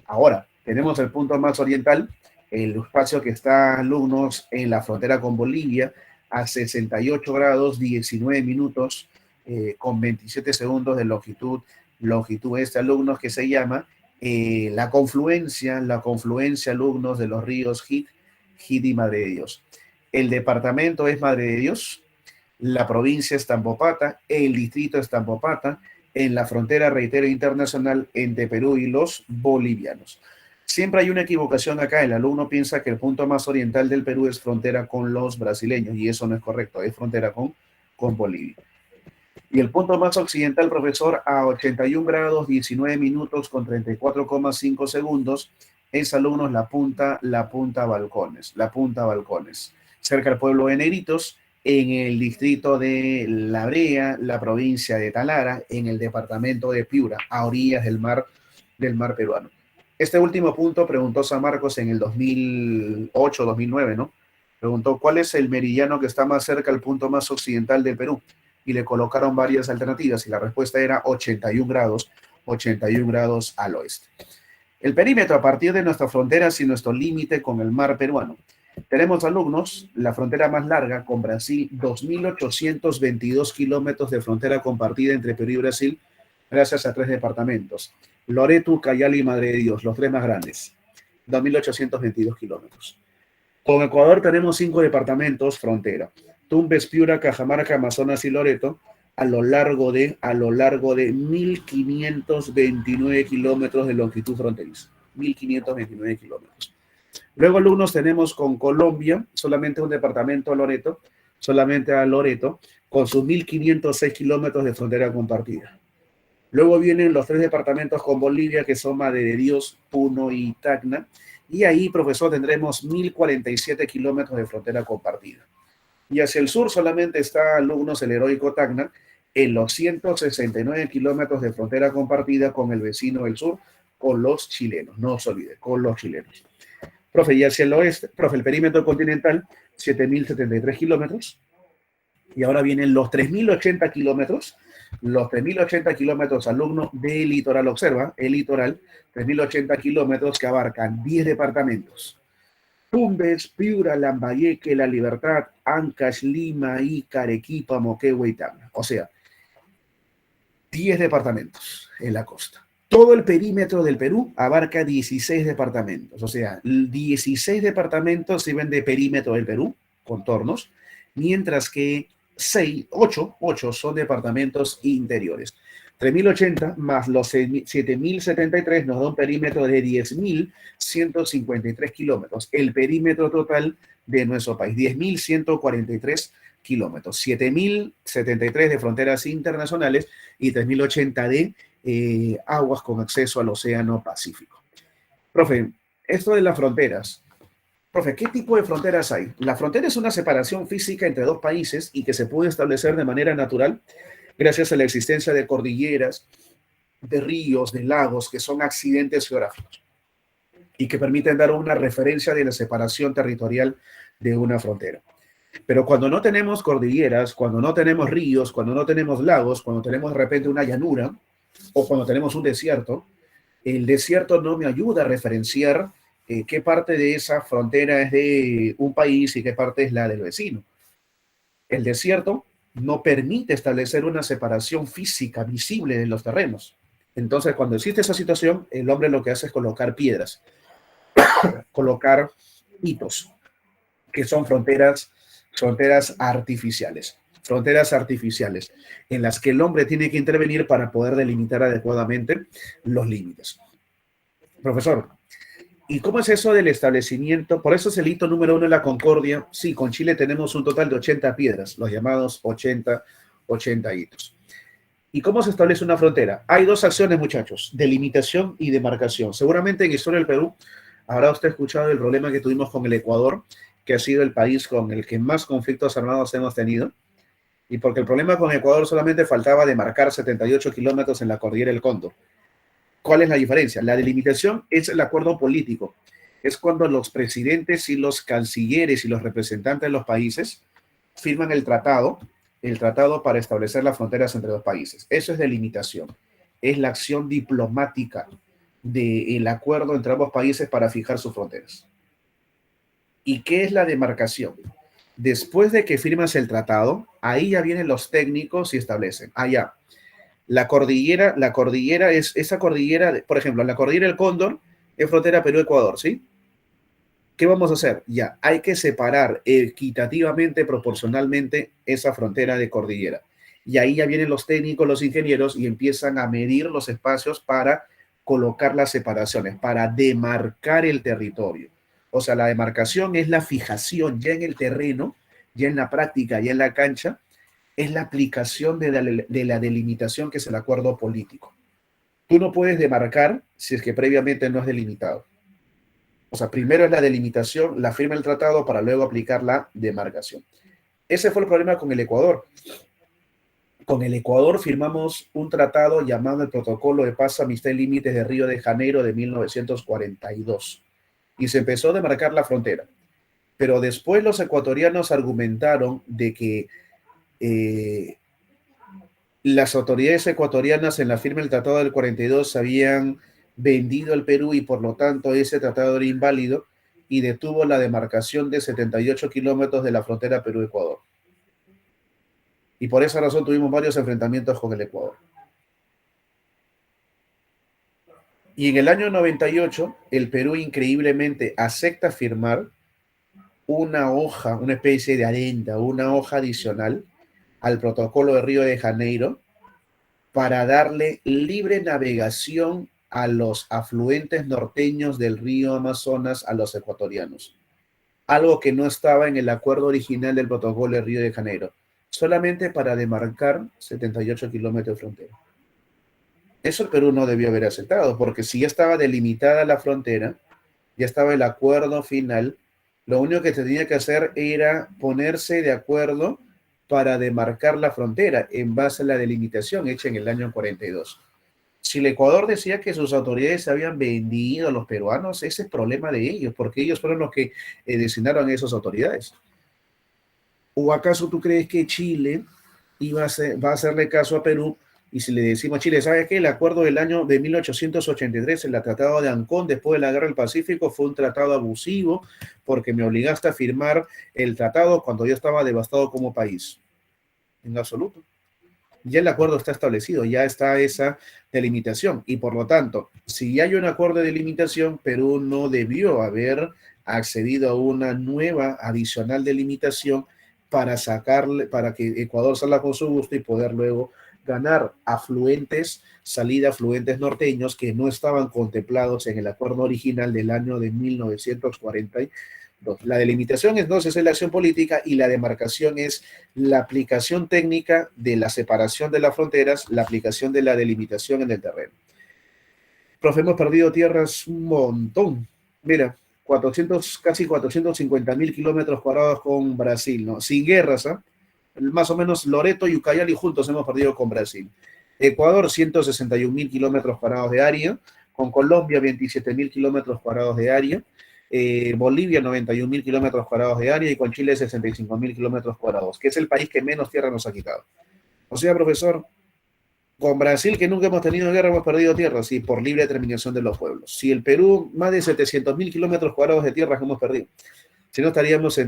Ahora, tenemos el punto más oriental, el espacio que está, alumnos, en la frontera con Bolivia, a 68 grados, 19 minutos, con 27 segundos de longitud este, alumnos, que se llama la confluencia, alumnos, de los ríos Jit y Madre de Dios. El departamento es Madre de Dios, la provincia es Tambopata, el distrito es Tambopata, en la frontera, reitero, internacional entre Perú y los bolivianos. Siempre hay una equivocación acá. El alumno piensa que el punto más oriental del Perú es frontera con los brasileños, y eso no es correcto, es frontera con Bolivia. Y el punto más occidental, profesor, a 81 grados, 19 minutos con 34,5 segundos, es, alumnos, la punta Balcones, cerca del pueblo de Negritos, en el distrito de La Brea, la provincia de Talara, en el departamento de Piura, a orillas del mar peruano. Este último punto preguntó San Marcos en el 2008, 2009, ¿no? Preguntó, ¿cuál es el meridiano que está más cerca al punto más occidental del Perú? Y le colocaron varias alternativas, y la respuesta era 81 grados al oeste. El perímetro a partir de nuestras fronteras y nuestro límite con el mar peruano. Tenemos, alumnos, la frontera más larga con Brasil, 2.822 kilómetros de frontera compartida entre Perú y Brasil, gracias a 3 departamentos. Loreto, Cayali y Madre de Dios, los 3 más grandes, 2.822 kilómetros. Con Ecuador tenemos 5 departamentos frontera: Tumbes, Piura, Cajamarca, Amazonas y Loreto, a lo largo de 1.529 kilómetros de longitud fronteriza. 1.529 kilómetros. Luego, alumnos, tenemos con Colombia solamente un departamento, Loreto, con sus 1.506 kilómetros de frontera compartida. Luego vienen los 3 departamentos con Bolivia, que son Madre de Dios, Puno y Tacna. Y ahí, profesor, tendremos 1.047 kilómetros de frontera compartida. Y hacia el sur solamente está, alumnos, el heroico Tacna, en los 169 kilómetros de frontera compartida con el vecino del sur, con los chilenos. No se olvide, con los chilenos. Profe, y hacia el oeste, profe, el perímetro continental, 7.073 kilómetros. Y ahora vienen los 3.080 kilómetros. Los 3.080 kilómetros, alumnos, del litoral. Observa, el litoral, 3.080 kilómetros que abarcan 10 departamentos. Tumbes, Piura, Lambayeque, La Libertad, Ancash, Lima, Ica, Arequipa, Moquegua y Tacna. O sea, 10 departamentos en la costa. Todo el perímetro del Perú abarca 16 departamentos. O sea, 16 departamentos sirven de perímetro del Perú, contornos, mientras que 8 son departamentos interiores. 3.080 más los 7.073 nos da un perímetro de 10.153 kilómetros. El perímetro total de nuestro país, 10.143 kilómetros. 7.073 de fronteras internacionales y 3.080 de aguas con acceso al Océano Pacífico. Profe, esto de las fronteras. Profe, ¿qué tipo de fronteras hay? La frontera es una separación física entre 2 países y que se puede establecer de manera natural gracias a la existencia de cordilleras de ríos, de lagos, que son accidentes geográficos y que permiten dar una referencia de la separación territorial de una frontera. Pero cuando no tenemos cordilleras, cuando no tenemos ríos, cuando no tenemos lagos, cuando tenemos de repente una llanura o cuando tenemos un desierto, el desierto no me ayuda a referenciar qué parte de esa frontera es de un país y qué parte es la del vecino. El desierto no permite establecer una separación física visible de los terrenos. Entonces, cuando existe esa situación, el hombre lo que hace es colocar piedras, colocar hitos, que son fronteras artificiales, en las que el hombre tiene que intervenir para poder delimitar adecuadamente los límites. Profesor, ¿y cómo es eso del establecimiento? Por eso es el hito número 1 en la Concordia. Sí, con Chile tenemos un total de 80 piedras, los llamados 80 hitos. ¿Y cómo se establece una frontera? Hay dos acciones, muchachos, delimitación y demarcación. Seguramente en Historia del Perú habrá usted escuchado el problema que tuvimos con el Ecuador, que ha sido el país con el que más conflictos armados hemos tenido, y porque el problema con Ecuador solamente faltaba demarcar 78 kilómetros en la cordillera del Cóndor. ¿Cuál es la diferencia? La delimitación es el acuerdo político. Es cuando los presidentes y los cancilleres y los representantes de los países firman el tratado para establecer las fronteras entre dos países. Eso es delimitación. Es la acción diplomática del acuerdo entre ambos países para fijar sus fronteras. ¿Y qué es la demarcación? Después de que firmas el tratado, ahí ya vienen los técnicos y establecen. Ya. La cordillera es esa cordillera, por ejemplo, la cordillera del Cóndor es frontera Perú-Ecuador, ¿sí? ¿Qué vamos a hacer? Ya, hay que separar equitativamente, proporcionalmente, esa frontera de cordillera. Y ahí ya vienen los técnicos, los ingenieros, y empiezan a medir los espacios para colocar las separaciones, para demarcar el territorio. O sea, la demarcación es la fijación ya en el terreno, ya en la práctica, ya en la cancha, es la aplicación de la delimitación, que es el acuerdo político. Tú no puedes demarcar si es que previamente no es delimitado. O sea, primero es la delimitación, la firma el tratado para luego aplicar la demarcación. Ese fue el problema con el Ecuador. Con el Ecuador firmamos un tratado llamado el Protocolo de Paz, Amistad y Límites de Río de Janeiro de 1942. Y se empezó a demarcar la frontera. Pero después los ecuatorianos argumentaron de que las autoridades ecuatorianas en la firma del Tratado del 42 habían vendido el Perú y por lo tanto ese tratado era inválido y detuvo la demarcación de 78 kilómetros de la frontera Perú-Ecuador. Y por esa razón tuvimos varios enfrentamientos con el Ecuador. Y en el año 98, el Perú increíblemente acepta firmar una hoja, una especie de adenda, una hoja adicional al protocolo de Río de Janeiro para darle libre navegación a los afluentes norteños del río Amazonas a los ecuatorianos. Algo que no estaba en el acuerdo original del protocolo de Río de Janeiro, solamente para demarcar 78 kilómetros de frontera. Eso el Perú no debió haber aceptado, porque si ya estaba delimitada la frontera, ya estaba el acuerdo final, lo único que tenía que hacer era ponerse de acuerdo para demarcar la frontera en base a la delimitación hecha en el año 42. Si el Ecuador decía que sus autoridades habían vendido a los peruanos, ese es problema de ellos, porque ellos fueron los que designaron a esas autoridades. ¿O acaso tú crees que Chile va a hacerle caso a Perú? Y si le decimos a Chile, ¿sabes qué? El acuerdo del año de 1883, el Tratado de Ancón, después de la Guerra del Pacífico, fue un tratado abusivo porque me obligaste a firmar el tratado cuando yo estaba devastado como país. En absoluto. Ya el acuerdo está establecido, ya está esa delimitación. Y por lo tanto, si ya hay un acuerdo de delimitación, Perú no debió haber accedido a una nueva adicional delimitación para que Ecuador salga con su gusto y poder luego ganar salida afluentes norteños que no estaban contemplados en el acuerdo original del año de 1942. La delimitación entonces es la acción política y la demarcación es la aplicación técnica de la separación de las fronteras, la aplicación de la delimitación en el terreno. Profe, hemos perdido tierras un montón. Mira, casi 450.000 kilómetros cuadrados con Brasil, ¿no? Sin guerras, ¿eh? Más o menos Loreto y Ucayali juntos hemos perdido con Brasil. Ecuador, 161.000 kilómetros cuadrados de área. Con Colombia, 27.000 kilómetros cuadrados de área. Bolivia, 91.000 kilómetros cuadrados de área. Y con Chile, 65.000 kilómetros cuadrados, que es el país que menos tierra nos ha quitado. O sea, profesor, con Brasil, que nunca hemos tenido guerra, hemos perdido tierra, sí, por libre determinación de los pueblos. Si el Perú, más de 700.000 kilómetros cuadrados de tierra que hemos perdido. Si no, estaríamos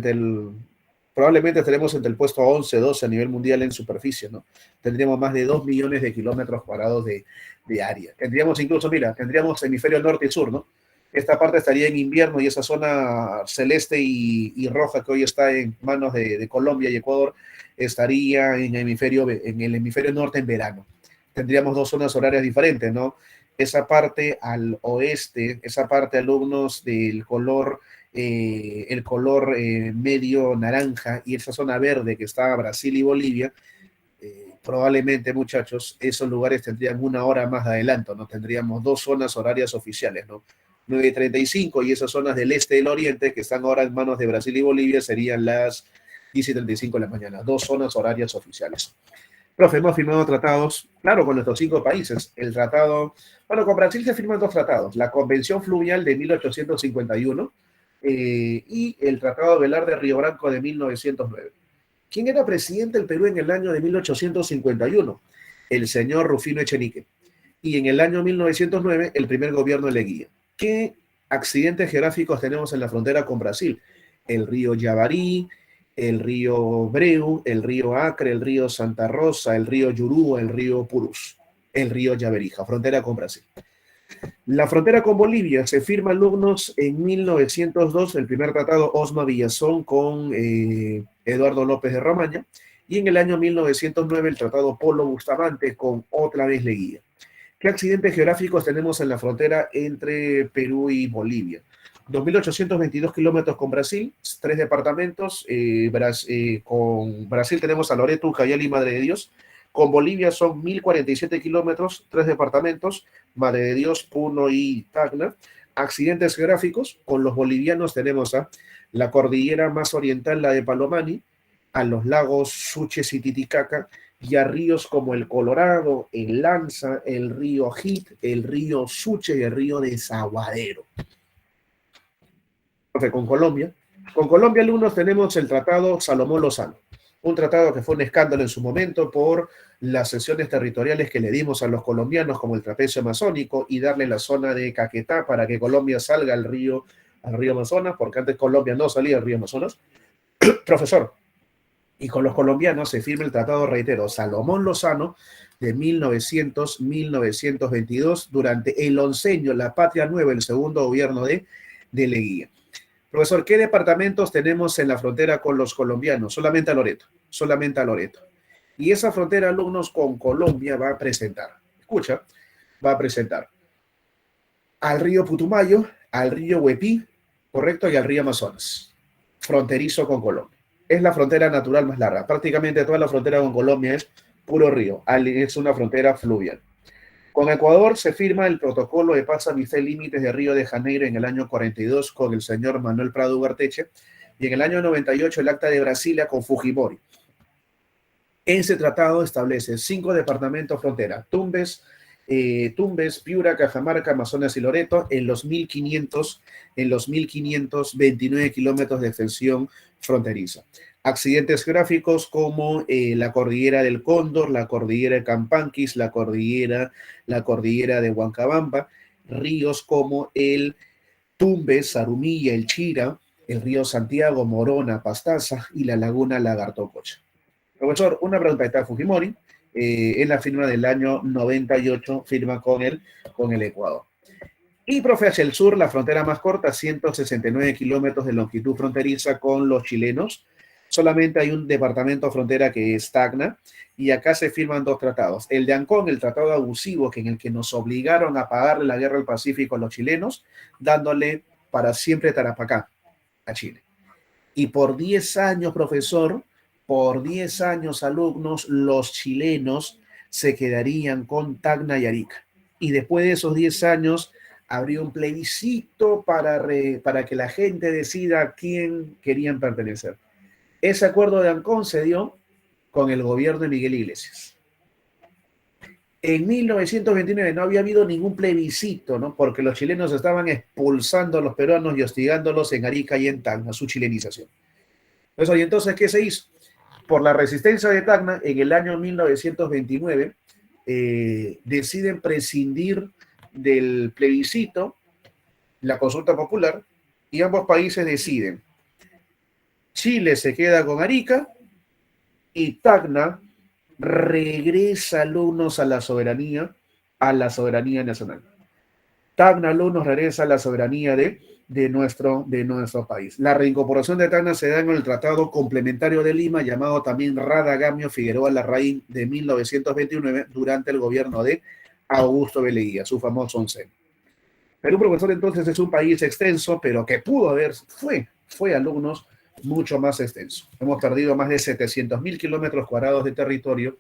probablemente estaremos entre el puesto 11, 12 a nivel mundial en superficie, ¿no? Tendríamos más de 2 millones de kilómetros cuadrados de área. Tendríamos incluso, mira, tendríamos hemisferio norte y sur, ¿no? Esta parte estaría en invierno y esa zona celeste y roja que hoy está en manos de Colombia y Ecuador estaría en el hemisferio norte en verano. Tendríamos dos zonas horarias diferentes, ¿no? Esa parte al oeste, esa parte alumnos del color el color medio naranja y esa zona verde que está Brasil y Bolivia, probablemente, muchachos, esos lugares tendrían una hora más de adelanto, ¿no? Tendríamos dos zonas horarias oficiales, ¿no? 9:35 y esas zonas del este y del oriente que están ahora en manos de Brasil y Bolivia serían las 10:35 de la mañana, dos zonas horarias oficiales. Profe, hemos firmado tratados, claro, con nuestros 5 países. El tratado, bueno, con Brasil se firman dos tratados, la Convención Fluvial de 1851 y el Tratado de Velar de Río Branco de 1909. ¿Quién era presidente del Perú en el año de 1851? El señor Rufino Echenique. Y en el año 1909, el primer gobierno de Leguía. ¿Qué accidentes geográficos tenemos en la frontera con Brasil? El río Yavarí, el río Breu, el río Acre, el río Santa Rosa, el río Yurú, el río Purús, el río Yaberija, frontera con Brasil. La frontera con Bolivia se firma alumnos en 1902, el primer tratado Osma Villazón con Eduardo López de Romaña, y en el año 1909 el tratado Polo Bustamante con otra vez Leguía. ¿Qué accidentes geográficos tenemos en la frontera entre Perú y Bolivia? 2.822 kilómetros con Brasil, 3 departamentos. Con Brasil tenemos a Loreto, Ucayali y Madre de Dios. Con Bolivia son 1.047 kilómetros, 3 departamentos, Madre de Dios, Puno y Tacna. Accidentes geográficos, con los bolivianos tenemos a la cordillera más oriental, la de Palomani, a los lagos Suches y Titicaca, y a ríos como el Colorado, el Lanza, el río Jit, el río Suche y el río Desaguadero. Con Colombia, alumnos, tenemos el tratado Salomón Lozano, un tratado que fue un escándalo en su momento por las cesiones territoriales que le dimos a los colombianos como el trapecio amazónico y darle la zona de Caquetá para que Colombia salga al río Amazonas, porque antes Colombia no salía al río Amazonas. Profesor, y con los colombianos se firma el tratado, reitero, Salomón Lozano de 1922 durante el oncenio, la Patria Nueva, el segundo gobierno de Leguía. Profesor, ¿qué departamentos tenemos en la frontera con los colombianos? Solamente a Loreto, solamente a Loreto. Y esa frontera, alumnos, con Colombia va a presentar, escucha, va a presentar al río Putumayo, al río Huepí, correcto, y al río Amazonas, fronterizo con Colombia. Es la frontera natural más larga. Prácticamente toda la frontera con Colombia es puro río, es una frontera fluvial. Con Ecuador se firma el protocolo de paz, amistad y límites de Río de Janeiro en el año 42 con el señor Manuel Prado Ugarteche y en el año 98 el acta de Brasilia con Fujimori. Ese tratado establece 5 departamentos frontera, Tumbes, Piura, Cajamarca, Amazonas y Loreto en los 1.529 kilómetros de extensión fronteriza. Accidentes geográficos como la cordillera del Cóndor, la cordillera de Campanquis, la cordillera de Huancabamba, ríos como el Tumbes, Sarumilla, el Chira, el río Santiago, Morona, Pastaza y la laguna Lagartococha. Profesor, una pregunta, está Fujimori, en la firma del año 98, firma con el Ecuador. Y, profe, hacia el sur, la frontera más corta, 169 kilómetros de longitud fronteriza con los chilenos. Solamente hay un departamento frontera que es Tacna, y acá se firman 2 tratados. El de Ancón, el tratado abusivo, en el que nos obligaron a pagarle la guerra del Pacífico a los chilenos, dándole para siempre Tarapacá a Chile. Y por 10 años, profesor, por 10 años, alumnos, los chilenos se quedarían con Tacna y Arica. Y después de esos 10 años, habría un plebiscito para que la gente decida a quién querían pertenecer. Ese acuerdo de Ancón se dio con el gobierno de Miguel Iglesias. En 1929 no había habido ningún plebiscito, ¿no? Porque los chilenos estaban expulsando a los peruanos y hostigándolos en Arica y en Tacna, su chilenización. Eso, y entonces, ¿qué se hizo? Por la resistencia de Tacna, en el año 1929, deciden prescindir del plebiscito, la consulta popular, y ambos países deciden. Chile se queda con Arica y Tacna regresa alumnos a la soberanía nacional. Tacna alumnos regresa a la soberanía de nuestro país. La reincorporación de Tacna se da en el Tratado Complementario de Lima, llamado también Radagamio Figueroa Larraín de 1929, durante el gobierno de Augusto B. Leguía, su famoso onceno. Perú, profesor, entonces es un país extenso, pero que pudo haber, fue alumnos mucho más extenso. Hemos perdido más de 700.000 kilómetros cuadrados de territorio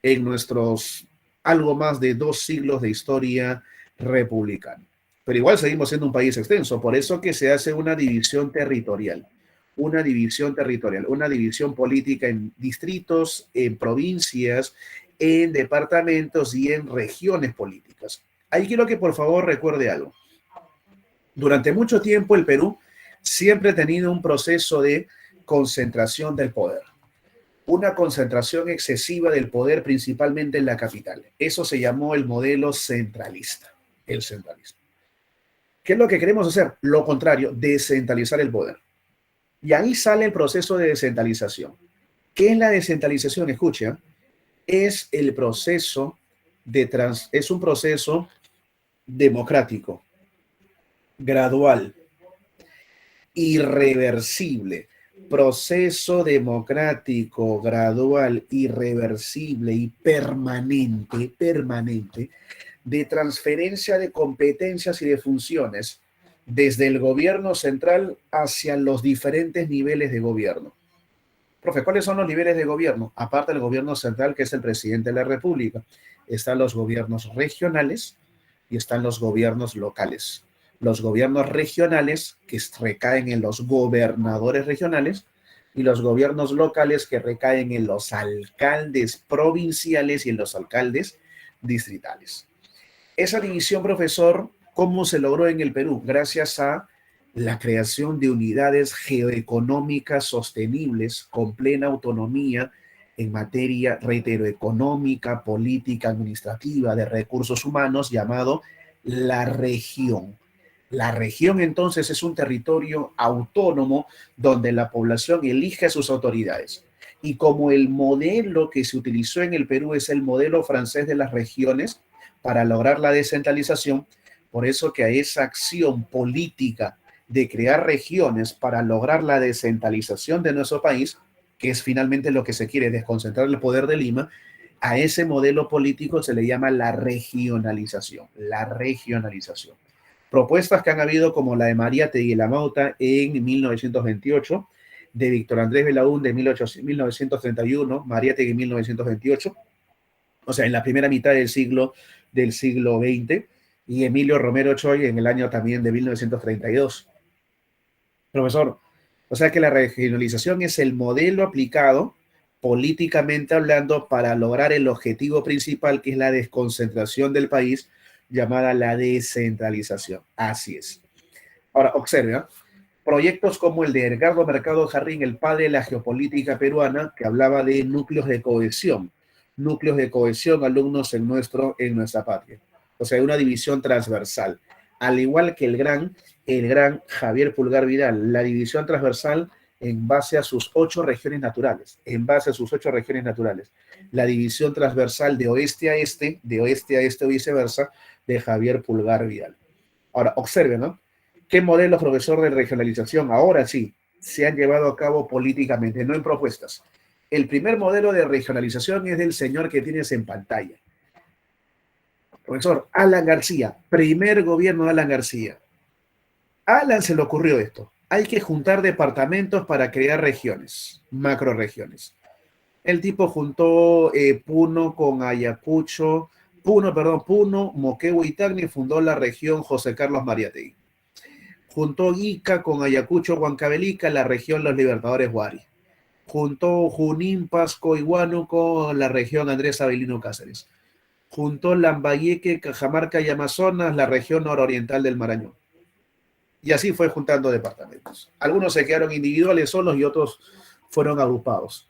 en nuestros algo más de 2 siglos de historia republicana. Pero igual seguimos siendo un país extenso, por eso que se hace una división territorial, una división política en distritos, en provincias, en departamentos y en regiones políticas. Ahí quiero que por favor recuerde algo. Durante mucho tiempo el Perú siempre ha tenido un proceso de concentración del poder, una concentración excesiva del poder, principalmente en la capital. Eso se llamó el modelo centralista, el centralismo. ¿Qué es lo que queremos hacer? Lo contrario, descentralizar el poder. Y ahí sale el proceso de descentralización. ¿Qué es la descentralización? Escucha, es el proceso es un proceso democrático, gradual, irreversible, proceso democrático, gradual, irreversible y permanente de transferencia de competencias y de funciones desde el gobierno central hacia los diferentes niveles de gobierno. Profe, ¿cuáles son los niveles de gobierno? Aparte del gobierno central, que es el presidente de la República, están los gobiernos regionales y están los gobiernos locales. Los gobiernos regionales, que recaen en los gobernadores regionales, y los gobiernos locales, que recaen en los alcaldes provinciales y en los alcaldes distritales. Esa división, profesor, ¿cómo se logró en el Perú? Gracias a la creación de unidades geoeconómicas sostenibles con plena autonomía en materia, reitero, económica, política, administrativa, de recursos humanos, llamado la región. La región entonces es un territorio autónomo donde la población elige a sus autoridades. Y como el modelo que se utilizó en el Perú es el modelo francés de las regiones para lograr la descentralización, por eso que a esa acción política de crear regiones para lograr la descentralización de nuestro país, que es finalmente lo que se quiere, desconcentrar el poder de Lima, a ese modelo político se le llama la regionalización, la regionalización. Propuestas que han habido como la de Mariátegui y la Mauta en 1928, de Víctor Andrés Belaúnde en 1931, Mariátegui en 1928, o sea, en la primera mitad del siglo XX, y Emilio Romero Choi en el año también de 1932. Profesor, o sea que la regionalización es el modelo aplicado políticamente hablando para lograr el objetivo principal, que es la desconcentración del país, llamada la descentralización. Así es. Ahora, observe, proyectos como el de Edgardo Mercado Jarrín, el padre de la geopolítica peruana, que hablaba de núcleos de cohesión, alumnos en nuestra patria. O sea, una división transversal. Al igual que el gran Javier Pulgar Vidal, la división transversal en base a sus 8 regiones naturales, La división transversal de oeste a este o viceversa, de Javier Pulgar Vidal. Ahora, observen, ¿no? ¿Qué modelos, profesor, de regionalización ahora sí se han llevado a cabo políticamente, no en propuestas? El primer modelo de regionalización es del señor que tienes en pantalla. Profesor Alan García, primer gobierno de Alan García. A Alan se le ocurrió esto. Hay que juntar departamentos para crear regiones, macroregiones. El tipo juntó Puno con Ayacucho, Puno, Moquegua y Tacna, y fundó la región José Carlos Mariátegui. Juntó Ica con Ayacucho, Huancavelica, la región Los Libertadores Huari. Juntó Junín, Pasco y Huánuco con la región Andrés Avelino Cáceres. juntó Lambayeque, Cajamarca y Amazonas, la región nororiental del Marañón. Y así fue juntando departamentos. Algunos se quedaron individuales solos y otros fueron agrupados.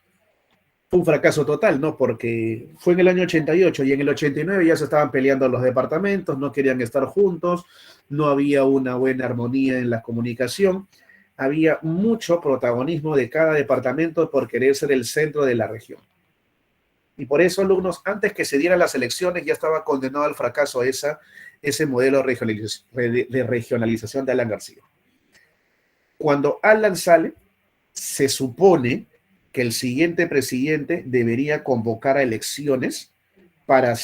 Fue un fracaso total, ¿no? Porque fue en el año 88 y en el 89 ya se estaban peleando los departamentos, no querían estar juntos, no había una buena armonía en la comunicación, había mucho protagonismo de cada departamento por querer ser el centro de la región. Y por eso, alumnos, antes que se dieran las elecciones, ya estaba condenado al fracaso ese modelo de regionalización de Alan García. Cuando Alan sale, se supone que el siguiente presidente debería convocar a elecciones para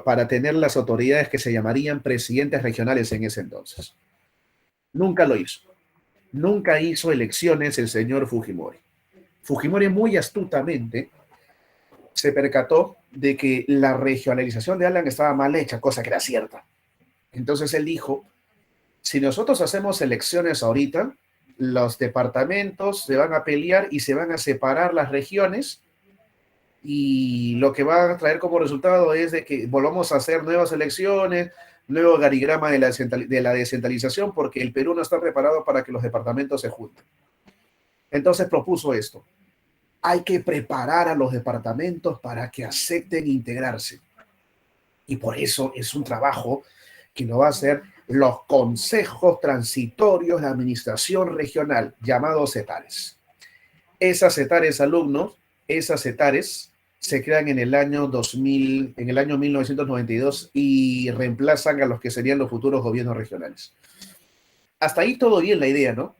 para tener las autoridades que se llamarían presidentes regionales en ese entonces. Nunca lo hizo. Nunca hizo elecciones el señor Fujimori. Fujimori muy astutamente se percató de que la regionalización de Alan estaba mal hecha, cosa que era cierta. Entonces él dijo, si nosotros hacemos elecciones ahorita, los departamentos se van a pelear y se van a separar las regiones y lo que va a traer como resultado es de que volvamos a hacer nuevas elecciones, nuevo organigrama de la descentralización, porque el Perú no está preparado para que los departamentos se junten. Entonces propuso esto. Hay que preparar a los departamentos para que acepten integrarse. Y por eso es un trabajo que lo va a hacer los consejos transitorios de administración regional, llamados CETARES. Esas CETARES, alumnos, esas CETARES se crean en el año 2000, en el año 1992 y reemplazan a los que serían los futuros gobiernos regionales. Hasta ahí todo bien la idea, ¿no?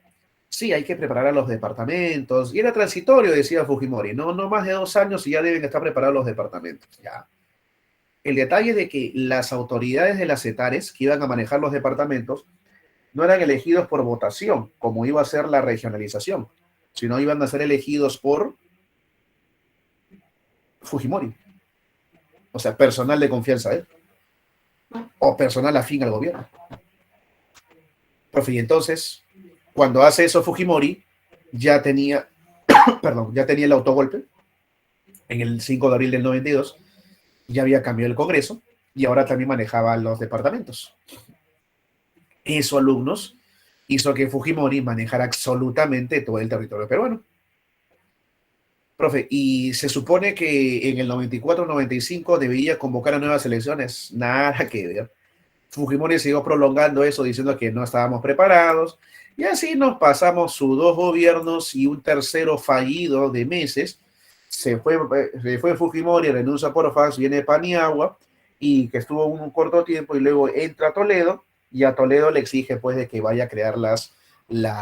Sí, hay que preparar a los departamentos. Y era transitorio, decía Fujimori, no más de 2 años y ya deben estar preparados los departamentos. Ya. El detalle de que las autoridades de las CETARES que iban a manejar los departamentos no eran elegidos por votación, como iba a ser la regionalización, sino iban a ser elegidos por Fujimori. O sea, personal de confianza de él. O personal afín al gobierno. Profe, y entonces, cuando hace eso Fujimori, ya tenía, ya tenía el autogolpe en el 5 de abril del 92, ya había cambiado el Congreso y ahora también manejaba los departamentos. Eso, alumnos, hizo que Fujimori manejara absolutamente todo el territorio peruano. Profe, y se supone que en el 94-95 debía convocar a nuevas elecciones. Nada que ver. Fujimori siguió prolongando eso, diciendo que no estábamos preparados. Y así nos pasamos sus 2 gobiernos y un tercero fallido de meses. Se fue Fujimori, renuncia por fax, viene Paniagua, y que estuvo un corto tiempo, y luego entra Toledo, y a Toledo le exige pues de que vaya a crear las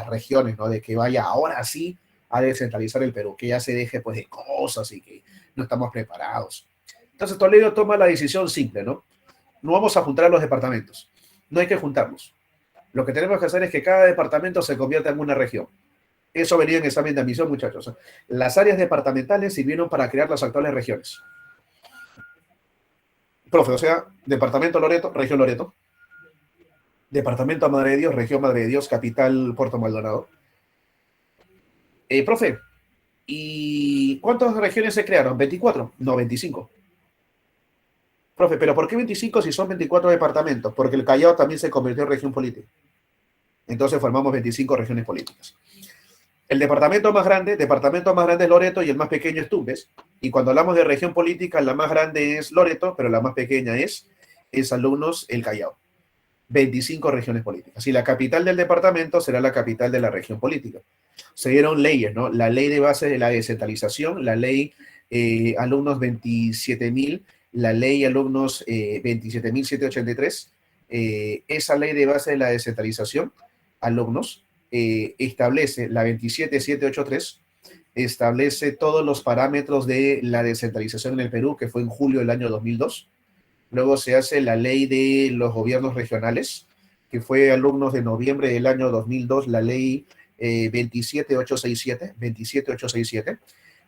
regiones, ¿no? De que vaya ahora sí a descentralizar el Perú, que ya se deje pues de cosas y que no estamos preparados. Entonces Toledo toma la decisión simple, ¿no? No vamos a juntar a los departamentos, no hay que juntarlos. Lo que tenemos que hacer es que cada departamento se convierta en una región. Eso venía en examen de admisión, muchachos. Las áreas departamentales sirvieron para crear las actuales regiones. Profe, o sea, departamento Loreto, región Loreto. Departamento Madre de Dios, región Madre de Dios, capital Puerto Maldonado. Profe, ¿y cuántas regiones se crearon? ¿24? No, 25. Profe, ¿pero por qué 25 si son 24 departamentos? Porque el Callao también se convirtió en región política. Entonces formamos 25 regiones políticas. El departamento más grande es Loreto y el más pequeño es Tumbes. Y cuando hablamos de región política, la más grande es Loreto, pero la más pequeña es alumnos, el Callao. 25 regiones políticas. Y la capital del departamento será la capital de la región política. Se dieron leyes, ¿no? La ley de base de la descentralización, la ley alumnos 27.000, la ley alumnos 27.783, esa ley de base de la descentralización, alumnos, establece la 27783, establece todos los parámetros de la descentralización en el Perú, que fue en julio del año 2002. Luego se hace la ley de los gobiernos regionales, que fue alumnos de noviembre del año 2002, la ley 27867.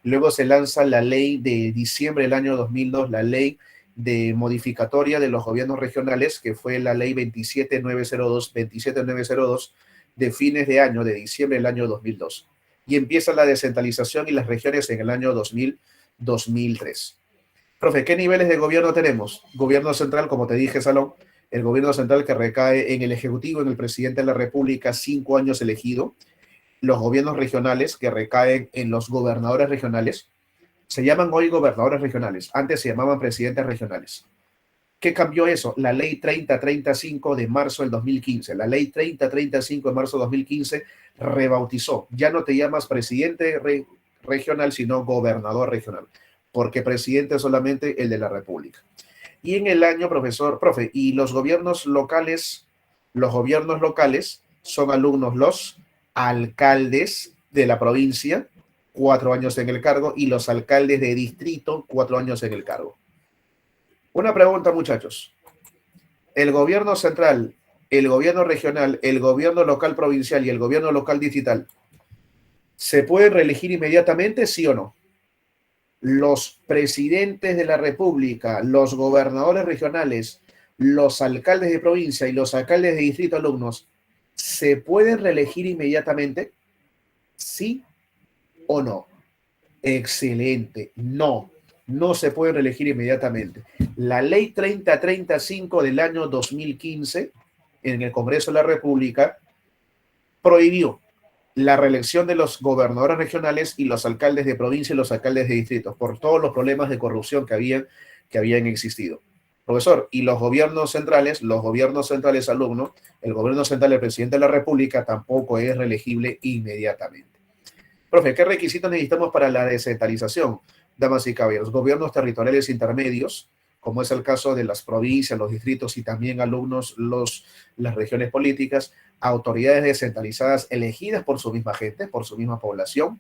Luego se lanza la ley de diciembre del año 2002, la ley de modificatoria de los gobiernos regionales, que fue la ley 27902 de fines de año, de diciembre del año 2002. Y empieza la descentralización y las regiones en el año 2003. Profe, ¿qué niveles de gobierno tenemos? Gobierno central, como te dije, Salón, el gobierno central que recae en el Ejecutivo, en el presidente de la República, 5 años elegido. Los gobiernos regionales que recaen en los gobernadores regionales. Se llaman hoy gobernadores regionales. Antes se llamaban presidentes regionales. ¿Qué cambió eso? La ley 3035 de marzo del 2015. La ley 3035 de marzo del 2015 rebautizó. Ya no te llamas presidente regional, sino gobernador regional, porque presidente es solamente el de la República. Y en el año, profe, y los gobiernos locales son alumnos los alcaldes de la provincia, 4 años en el cargo, y los alcaldes de distrito, 4 años en el cargo. Una pregunta, muchachos. El gobierno central, el gobierno regional, el gobierno local provincial y el gobierno local distrital, ¿se pueden reelegir inmediatamente, sí o no? Los presidentes de la República, los gobernadores regionales, los alcaldes de provincia y los alcaldes de distrito alumnos, ¿se pueden reelegir inmediatamente? ¿Sí o no? Excelente. No, no se pueden reelegir inmediatamente. La ley 3035 del año 2015 en el Congreso de la República prohibió la reelección de los gobernadores regionales y los alcaldes de provincia y los alcaldes de distritos por todos los problemas de corrupción que habían existido. Profesor, y los gobiernos centrales alumno, el gobierno central del presidente de la República tampoco es reelegible inmediatamente. Profe, ¿qué requisitos necesitamos para la descentralización? Damas y caballeros, gobiernos territoriales intermedios, como es el caso de las provincias, los distritos y también alumnos, las regiones políticas, autoridades descentralizadas elegidas por su misma gente, por su misma población,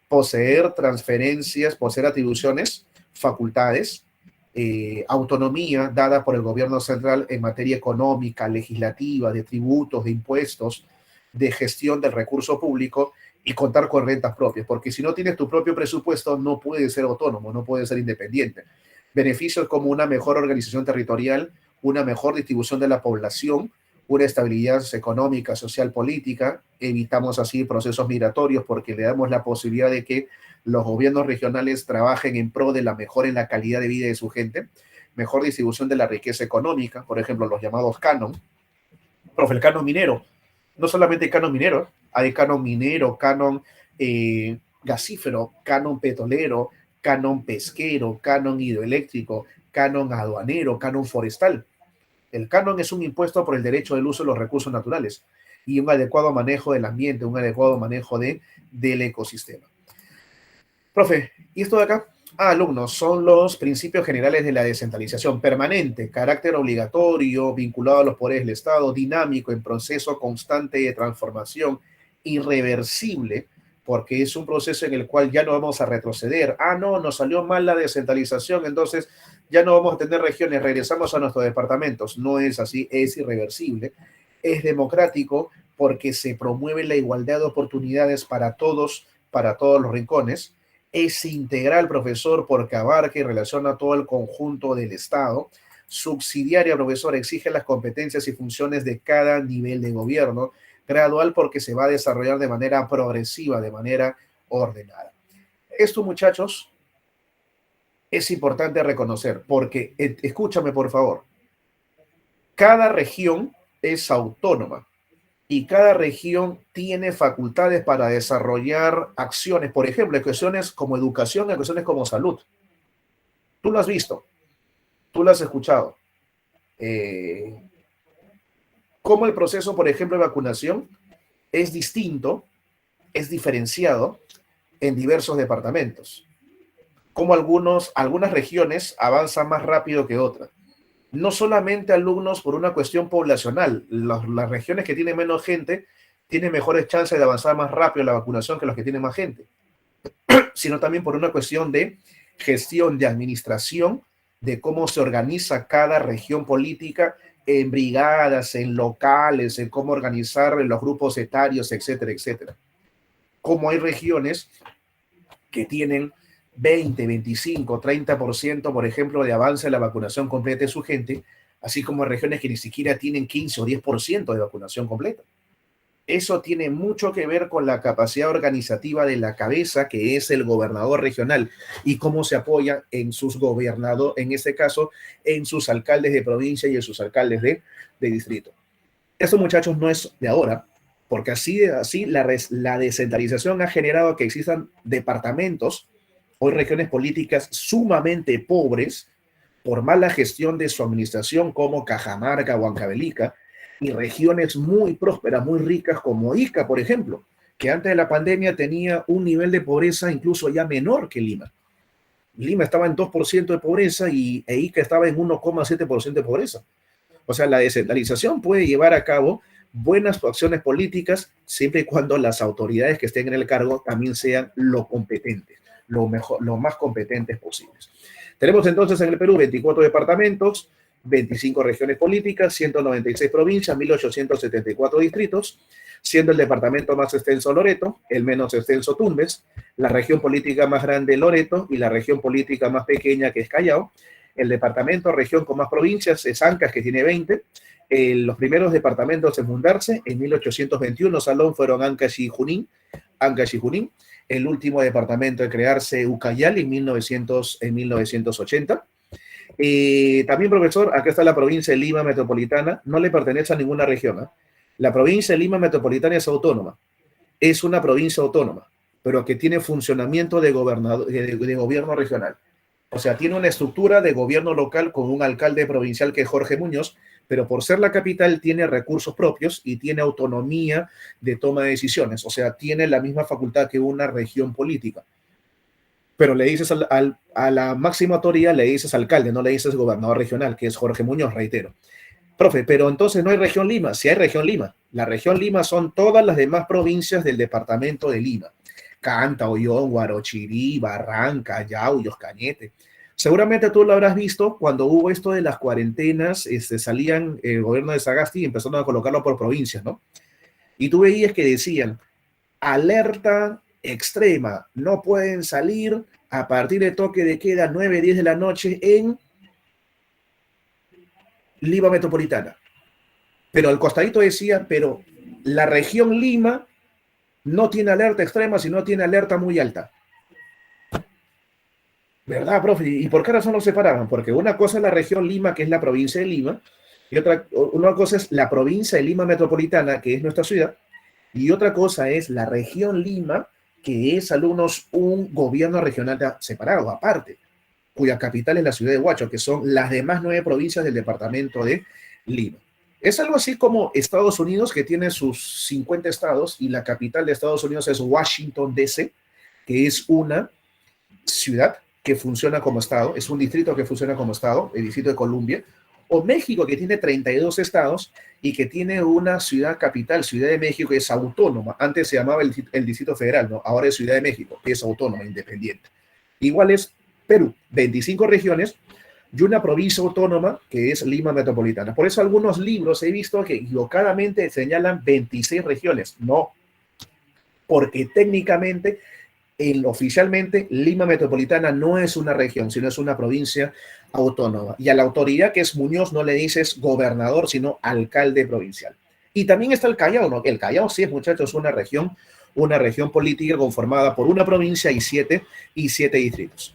poseer transferencias, poseer atribuciones, facultades, autonomía dada por el gobierno central en materia económica, legislativa, de tributos, de impuestos, de gestión del recurso público y contar con rentas propias, porque si no tienes tu propio presupuesto no puedes ser autónomo, no puedes ser independiente. Beneficios como una mejor organización territorial, una mejor distribución de la población, una estabilidad económica, social, política. Evitamos así procesos migratorios porque le damos la posibilidad de que los gobiernos regionales trabajen en pro de la mejora en la calidad de vida de su gente, mejor distribución de la riqueza económica, por ejemplo, los llamados canon. Profe, el canon minero. No solamente canon minero, hay canon minero, canon gasífero, canon petrolero, canon pesquero, canon hidroeléctrico, canon aduanero, canon forestal. El canon es un impuesto por el derecho del uso de los recursos naturales y un adecuado manejo del ambiente, un adecuado manejo del ecosistema. Profe, ¿y esto de acá? Alumnos, son los principios generales de la descentralización permanente, carácter obligatorio, vinculado a los poderes del Estado, dinámico, en proceso constante de transformación, irreversible, porque es un proceso en el cual ya no vamos a retroceder. No, nos salió mal la descentralización, entonces ya no vamos a tener regiones, regresamos a nuestros departamentos. No es así, es irreversible. Es democrático porque se promueve la igualdad de oportunidades para todos los rincones. Es integral, profesor, porque abarca y relaciona todo el conjunto del Estado. Subsidiaria, profesor, exige las competencias y funciones de cada nivel de gobierno. Gradual, porque se va a desarrollar de manera progresiva, de manera ordenada. Esto, muchachos, es importante reconocer, porque, escúchame, por favor, cada región es autónoma y cada región tiene facultades para desarrollar acciones, por ejemplo, en cuestiones como educación, en cuestiones como salud. Tú lo has visto, tú lo has escuchado. Cómo el proceso, por ejemplo, de vacunación es distinto, es diferenciado en diversos departamentos. Cómo algunas regiones avanzan más rápido que otras. No solamente alumnos por una cuestión poblacional, las regiones que tienen menos gente tienen mejores chances de avanzar más rápido en la vacunación que los que tienen más gente, sino también por una cuestión de gestión, de administración, de cómo se organiza cada región política en brigadas, en locales, en cómo organizar los grupos etarios, etcétera, etcétera. Como hay regiones que tienen 20, 25, 30%, por ejemplo, de avance en la vacunación completa de su gente, así como regiones que ni siquiera tienen 15 o 10% de vacunación completa. Eso tiene mucho que ver con la capacidad organizativa de la cabeza, que es el gobernador regional, y cómo se apoya en sus gobernadores, en este caso, en sus alcaldes de provincia y en sus alcaldes de distrito. Estos muchachos no es de ahora, porque así la descentralización ha generado que existan departamentos o regiones políticas sumamente pobres por mala gestión de su administración, como Cajamarca o Huancavelica, y regiones muy prósperas, muy ricas, como Ica, por ejemplo, que antes de la pandemia tenía un nivel de pobreza incluso ya menor que Lima. Lima estaba en 2% de pobreza e Ica estaba en 1,7% de pobreza. O sea, la descentralización puede llevar a cabo buenas acciones políticas siempre y cuando las autoridades que estén en el cargo también sean lo competentes, lo mejor, lo más competentes posibles. Tenemos entonces en el Perú 24 departamentos, 25 regiones políticas, 196 provincias, 1874 distritos, siendo el departamento más extenso Loreto, el menos extenso Tumbes, la región política más grande Loreto y la región política más pequeña que es Callao. El departamento, región con más provincias es Ancash, que tiene 20. Los primeros departamentos en fundarse en 1821, Salón, fueron Ancash y Junín. Ancash y Junín. El último departamento en crearse, Ucayali, en 1980. También, profesor, acá está la provincia de Lima Metropolitana. No le pertenece a ninguna región, ¿eh? La provincia de Lima Metropolitana es autónoma. Es una provincia autónoma, pero que tiene funcionamiento de gobierno regional. O sea, tiene una estructura de gobierno local con un alcalde provincial que es Jorge Muñoz, pero por ser la capital tiene recursos propios y tiene autonomía de toma de decisiones. O sea, tiene la misma facultad que una región política. Pero le dices a la máxima autoridad, le dices alcalde, no le dices gobernador regional, que es Jorge Muñoz, reitero. Profe, pero entonces no hay región Lima. Sí hay región Lima. La región Lima son todas las demás provincias del departamento de Lima. Canta, Ollón, Guarochirí, Barranca, Yauyos, Cañete. Seguramente tú lo habrás visto cuando hubo esto de las cuarentenas, salían el gobierno de Sagasti y empezaron a colocarlo por provincias, ¿no? Y tú veías que decían, alerta extrema, no pueden salir a partir de toque de queda 9, 10 de la noche en Lima Metropolitana. Pero al costadito decía, pero la región Lima no tiene alerta extrema, sino tiene alerta muy alta. ¿Verdad, profe? ¿Y por qué razón los separaban? Porque una cosa es la región Lima, que es la provincia de Lima, y una cosa es la provincia de Lima Metropolitana, que es nuestra ciudad, y otra cosa es la región Lima, que es alumnos un gobierno regional separado, aparte, cuya capital es la ciudad de Huacho, que son las demás 9 provincias del departamento de Lima. Es algo así como Estados Unidos, que tiene sus 50 estados, y la capital de Estados Unidos es Washington, D.C., que es una ciudad que funciona como estado, es un distrito que funciona como estado, el Distrito de Columbia, o México, que tiene 32 estados y que tiene una ciudad capital, Ciudad de México, que es autónoma. Antes se llamaba el Distrito Federal, ¿no? Ahora es Ciudad de México, que es autónoma, independiente. Igual es Perú, 25 regiones y una provincia autónoma que es Lima Metropolitana. Por eso algunos libros he visto que equivocadamente señalan 26 regiones. No, porque técnicamente oficialmente Lima Metropolitana no es una región, sino es una provincia autónoma. Y a la autoridad, que es Muñoz, no le dices gobernador, sino alcalde provincial. Y también está el Callao, ¿no? El Callao sí es, muchachos, una región política conformada por una provincia y siete distritos.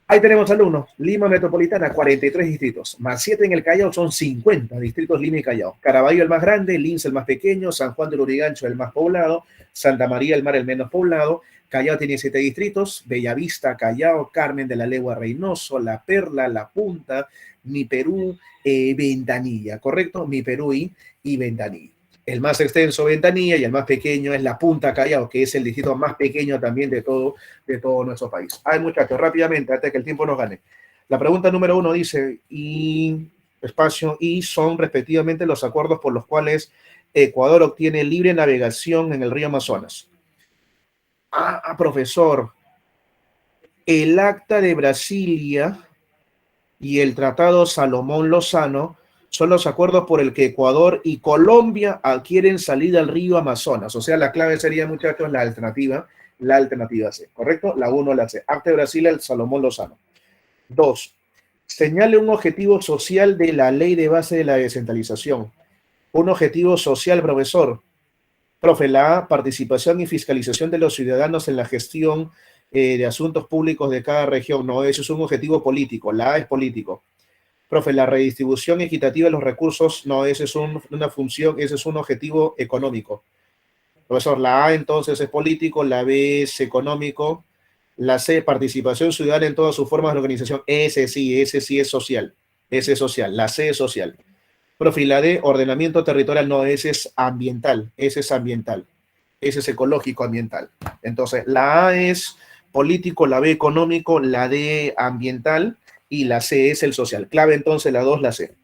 Ahí tenemos alumnos. Lima Metropolitana, 43 distritos, más 7 en el Callao, son 50 distritos Lima y Callao. Caraballo el más grande, Lince el más pequeño, San Juan del Lurigancho el más poblado, Santa María del Mar el menos poblado. Callao tiene 7 distritos, Bellavista, Callao, Carmen de la Legua, Reynoso, La Perla, La Punta, Mi Perú, Ventanilla, ¿correcto? Mi Perú y Ventanilla. El más extenso Ventanilla y el más pequeño es La Punta, Callao, que es el distrito más pequeño también de todo nuestro país. Ay, muchachos, rápidamente, hasta que el tiempo nos gane. La pregunta número 1 dice, y son respectivamente los acuerdos por los cuales Ecuador obtiene libre navegación en el río Amazonas. Profesor, el Acta de Brasilia y el Tratado Salomón-Lozano son los acuerdos por el que Ecuador y Colombia adquieren salida al río Amazonas. O sea, la clave sería, muchachos, la alternativa C, ¿correcto? La 1, la C. Acta de Brasilia, el Salomón-Lozano. 2. Señale un objetivo social de la ley de base de la descentralización. Un objetivo social, profesor. Profe, la A, participación y fiscalización de los ciudadanos en la gestión de asuntos públicos de cada región. No, eso es un objetivo político. La A es político. Profe, la redistribución equitativa de los recursos. No, esa es una función, ese es un objetivo económico. Profesor, la A entonces es político, la B es económico, la C, participación ciudadana en todas sus formas de organización. Ese sí es social. Ese es social. La C es social. Profe, y la D, ordenamiento territorial. No, ese es ambiental. Ese es ambiental. Ese es ecológico ambiental. Entonces, la A es político, la B económico, la D ambiental y la C es el social. Clave entonces la 2, la C.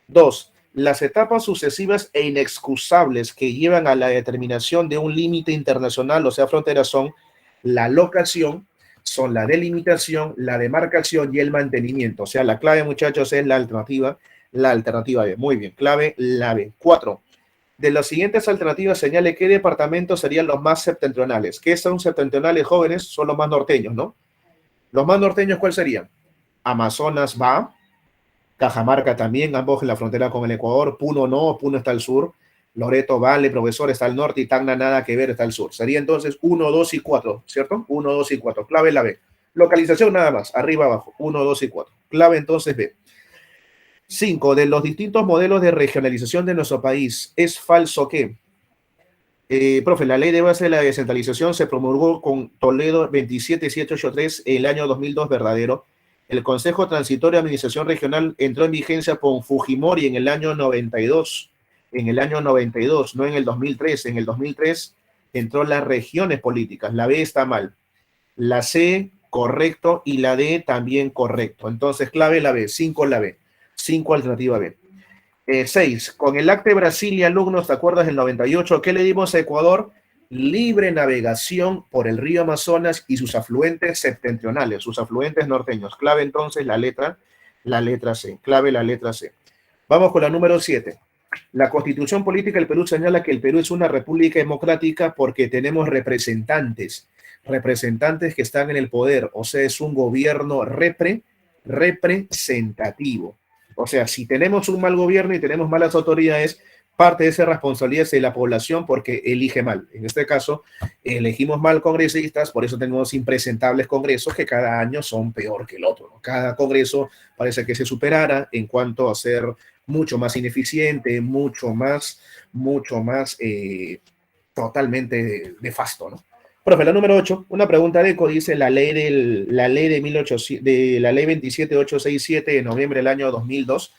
2. Las etapas sucesivas e inexcusables que llevan a la determinación de un límite internacional, o sea, fronteras, son la locación, son la delimitación, la demarcación y el mantenimiento. O sea, la clave, muchachos, es la alternativa B. Muy bien, clave la B. 4. De las siguientes alternativas, señale qué departamentos serían los más septentrionales. ¿Qué son septentrionales, jóvenes? Son los más norteños, ¿no? Los más norteños, ¿cuál serían? Amazonas va, Cajamarca también, ambos en la frontera con el Ecuador. Puno no, Puno está al sur. Loreto Vale, profesor, está al norte y Tacna nada que ver, está al sur. Sería entonces 1, 2 y 4, ¿cierto? 1, 2 y 4. Clave la B. Localización nada más, arriba, abajo. 1, 2 y 4. Clave entonces B. 5. De los distintos modelos de regionalización de nuestro país, ¿es falso que? Profe, la ley de base de la descentralización se promulgó con Toledo 27783 en el año 2002, verdadero. El Consejo Transitorio de Administración Regional entró en vigencia con Fujimori en el año 92. En el año 92, no en el 2003. En el 2003 entró las regiones políticas. La B está mal. La C, correcto, y la D también correcto. Entonces, clave la B, 5 la B. 5 alternativa B. 6. Con el Acta de Brasil y alumnos, ¿te acuerdas del 98? ¿Qué le dimos a Ecuador? Libre navegación por el río Amazonas y sus afluentes septentrionales, sus afluentes norteños. Clave entonces la letra C. Clave la letra C. Vamos con la número 7. La Constitución Política del Perú señala que el Perú es una república democrática porque tenemos representantes que están en el poder, o sea, es un gobierno representativo. O sea, si tenemos un mal gobierno y tenemos malas autoridades, parte de esa responsabilidad es de la población porque elige mal. En este caso, elegimos mal congresistas, por eso tenemos impresentables congresos que cada año son peor que el otro, ¿no? Cada congreso parece que se superara en cuanto a ser mucho más ineficiente, mucho más totalmente nefasto, ¿no? Profe, la número 8, una pregunta de ECO, dice la ley de 27867 de noviembre del año 2002,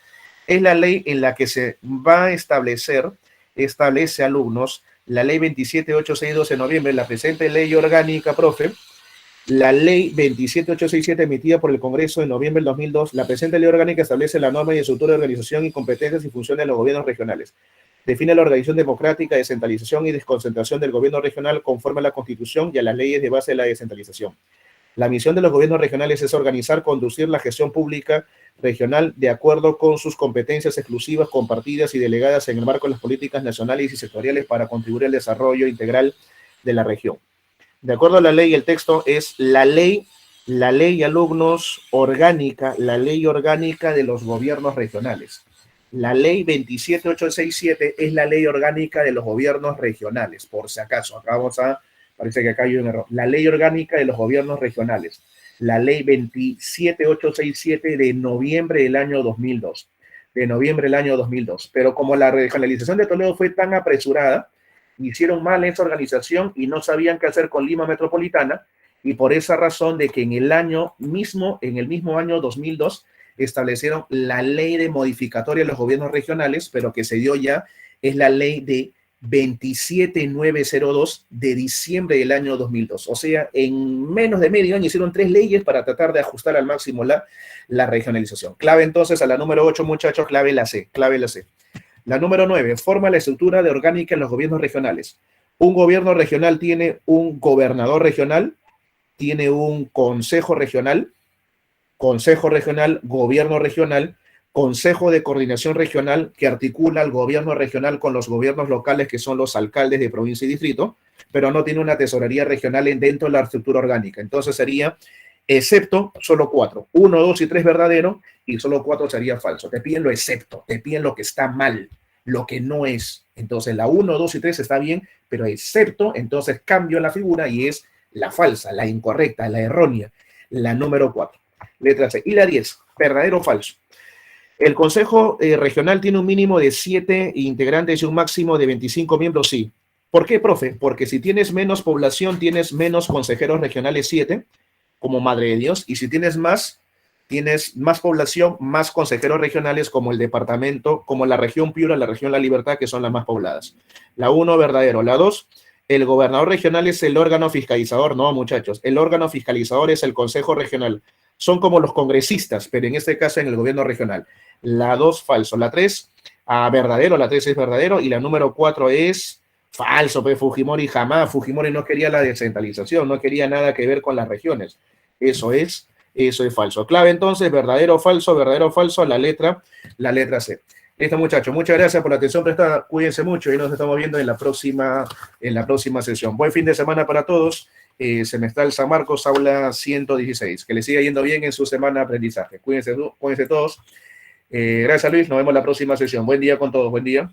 es la ley en la que se va a establece alumnos, la ley 27862 de noviembre, la presente ley orgánica, profe, la ley 27867 emitida por el Congreso en noviembre del 2002, la presente ley orgánica establece la norma y estructura de organización y competencias y funciones de los gobiernos regionales. Define la organización democrática, descentralización y desconcentración del gobierno regional conforme a la Constitución y a las leyes de base de la descentralización. La misión de los gobiernos regionales es organizar, conducir la gestión pública regional de acuerdo con sus competencias exclusivas, compartidas y delegadas en el marco de las políticas nacionales y sectoriales para contribuir al desarrollo integral de la región. De acuerdo a la ley, el texto es la ley alumnos orgánica, la ley orgánica de los gobiernos regionales. La ley 27867 es la ley orgánica de los gobiernos regionales, por si acaso. Acá parece que acá hay un error. La ley orgánica de los gobiernos regionales. La ley 27867 de noviembre del año 2002. Pero como la regionalización de Toledo fue tan apresurada, hicieron mal esa organización y no sabían qué hacer con Lima Metropolitana, y por esa razón de que en el mismo año 2002, establecieron la ley de modificatoria de los gobiernos regionales, pero que se dio ya, es la ley de 27902 de diciembre del año 2002. O sea, en menos de medio año hicieron 3 leyes para tratar de ajustar al máximo la regionalización. Clave entonces a la número 8, muchachos, clave la C. La número 9, forma la estructura de orgánica en los gobiernos regionales. Un gobierno regional tiene un gobernador regional, tiene un consejo regional, gobierno regional, consejo de coordinación regional que articula al gobierno regional con los gobiernos locales que son los alcaldes de provincia y distrito, pero no tiene una tesorería regional dentro de la estructura orgánica. Entonces sería, excepto, solo 4. 1, 2 y 3 verdadero y solo 4 sería falso. Te piden lo excepto, te piden lo que está mal, lo que no es. Entonces la 1, 2 y 3 está bien, pero excepto, entonces cambio la figura y es la falsa, la incorrecta, la errónea, la número 4. Letra C. Y la 10, verdadero o falso. ¿El Consejo Regional tiene un mínimo de 7 integrantes y un máximo de 25 miembros? Sí. ¿Por qué, profe? Porque si tienes menos población, tienes menos consejeros regionales 7, como Madre de Dios, y si tienes más población, más consejeros regionales como el departamento, como la región Piura, la región La Libertad, que son las más pobladas. La 1, verdadero. La 2, el gobernador regional es el órgano fiscalizador. No, muchachos, el órgano fiscalizador es el Consejo Regional. Son como los congresistas, pero en este caso en el gobierno regional. La 2, falso. La 3, verdadero. La 3 es verdadero. Y la número 4 es falso. Pues Fujimori jamás. Fujimori no quería la descentralización, no quería nada que ver con las regiones. Eso es falso. Clave entonces, verdadero o falso, la letra C. Listo, muchachos. Muchas gracias por la atención prestada. Cuídense mucho y nos estamos viendo en la próxima sesión. Buen fin de semana para todos. Semestral San Marcos, aula 116. Que les siga yendo bien en su semana de aprendizaje. Cuídense todos. Gracias, Luis. Nos vemos en la próxima sesión. Buen día con todos. Buen día.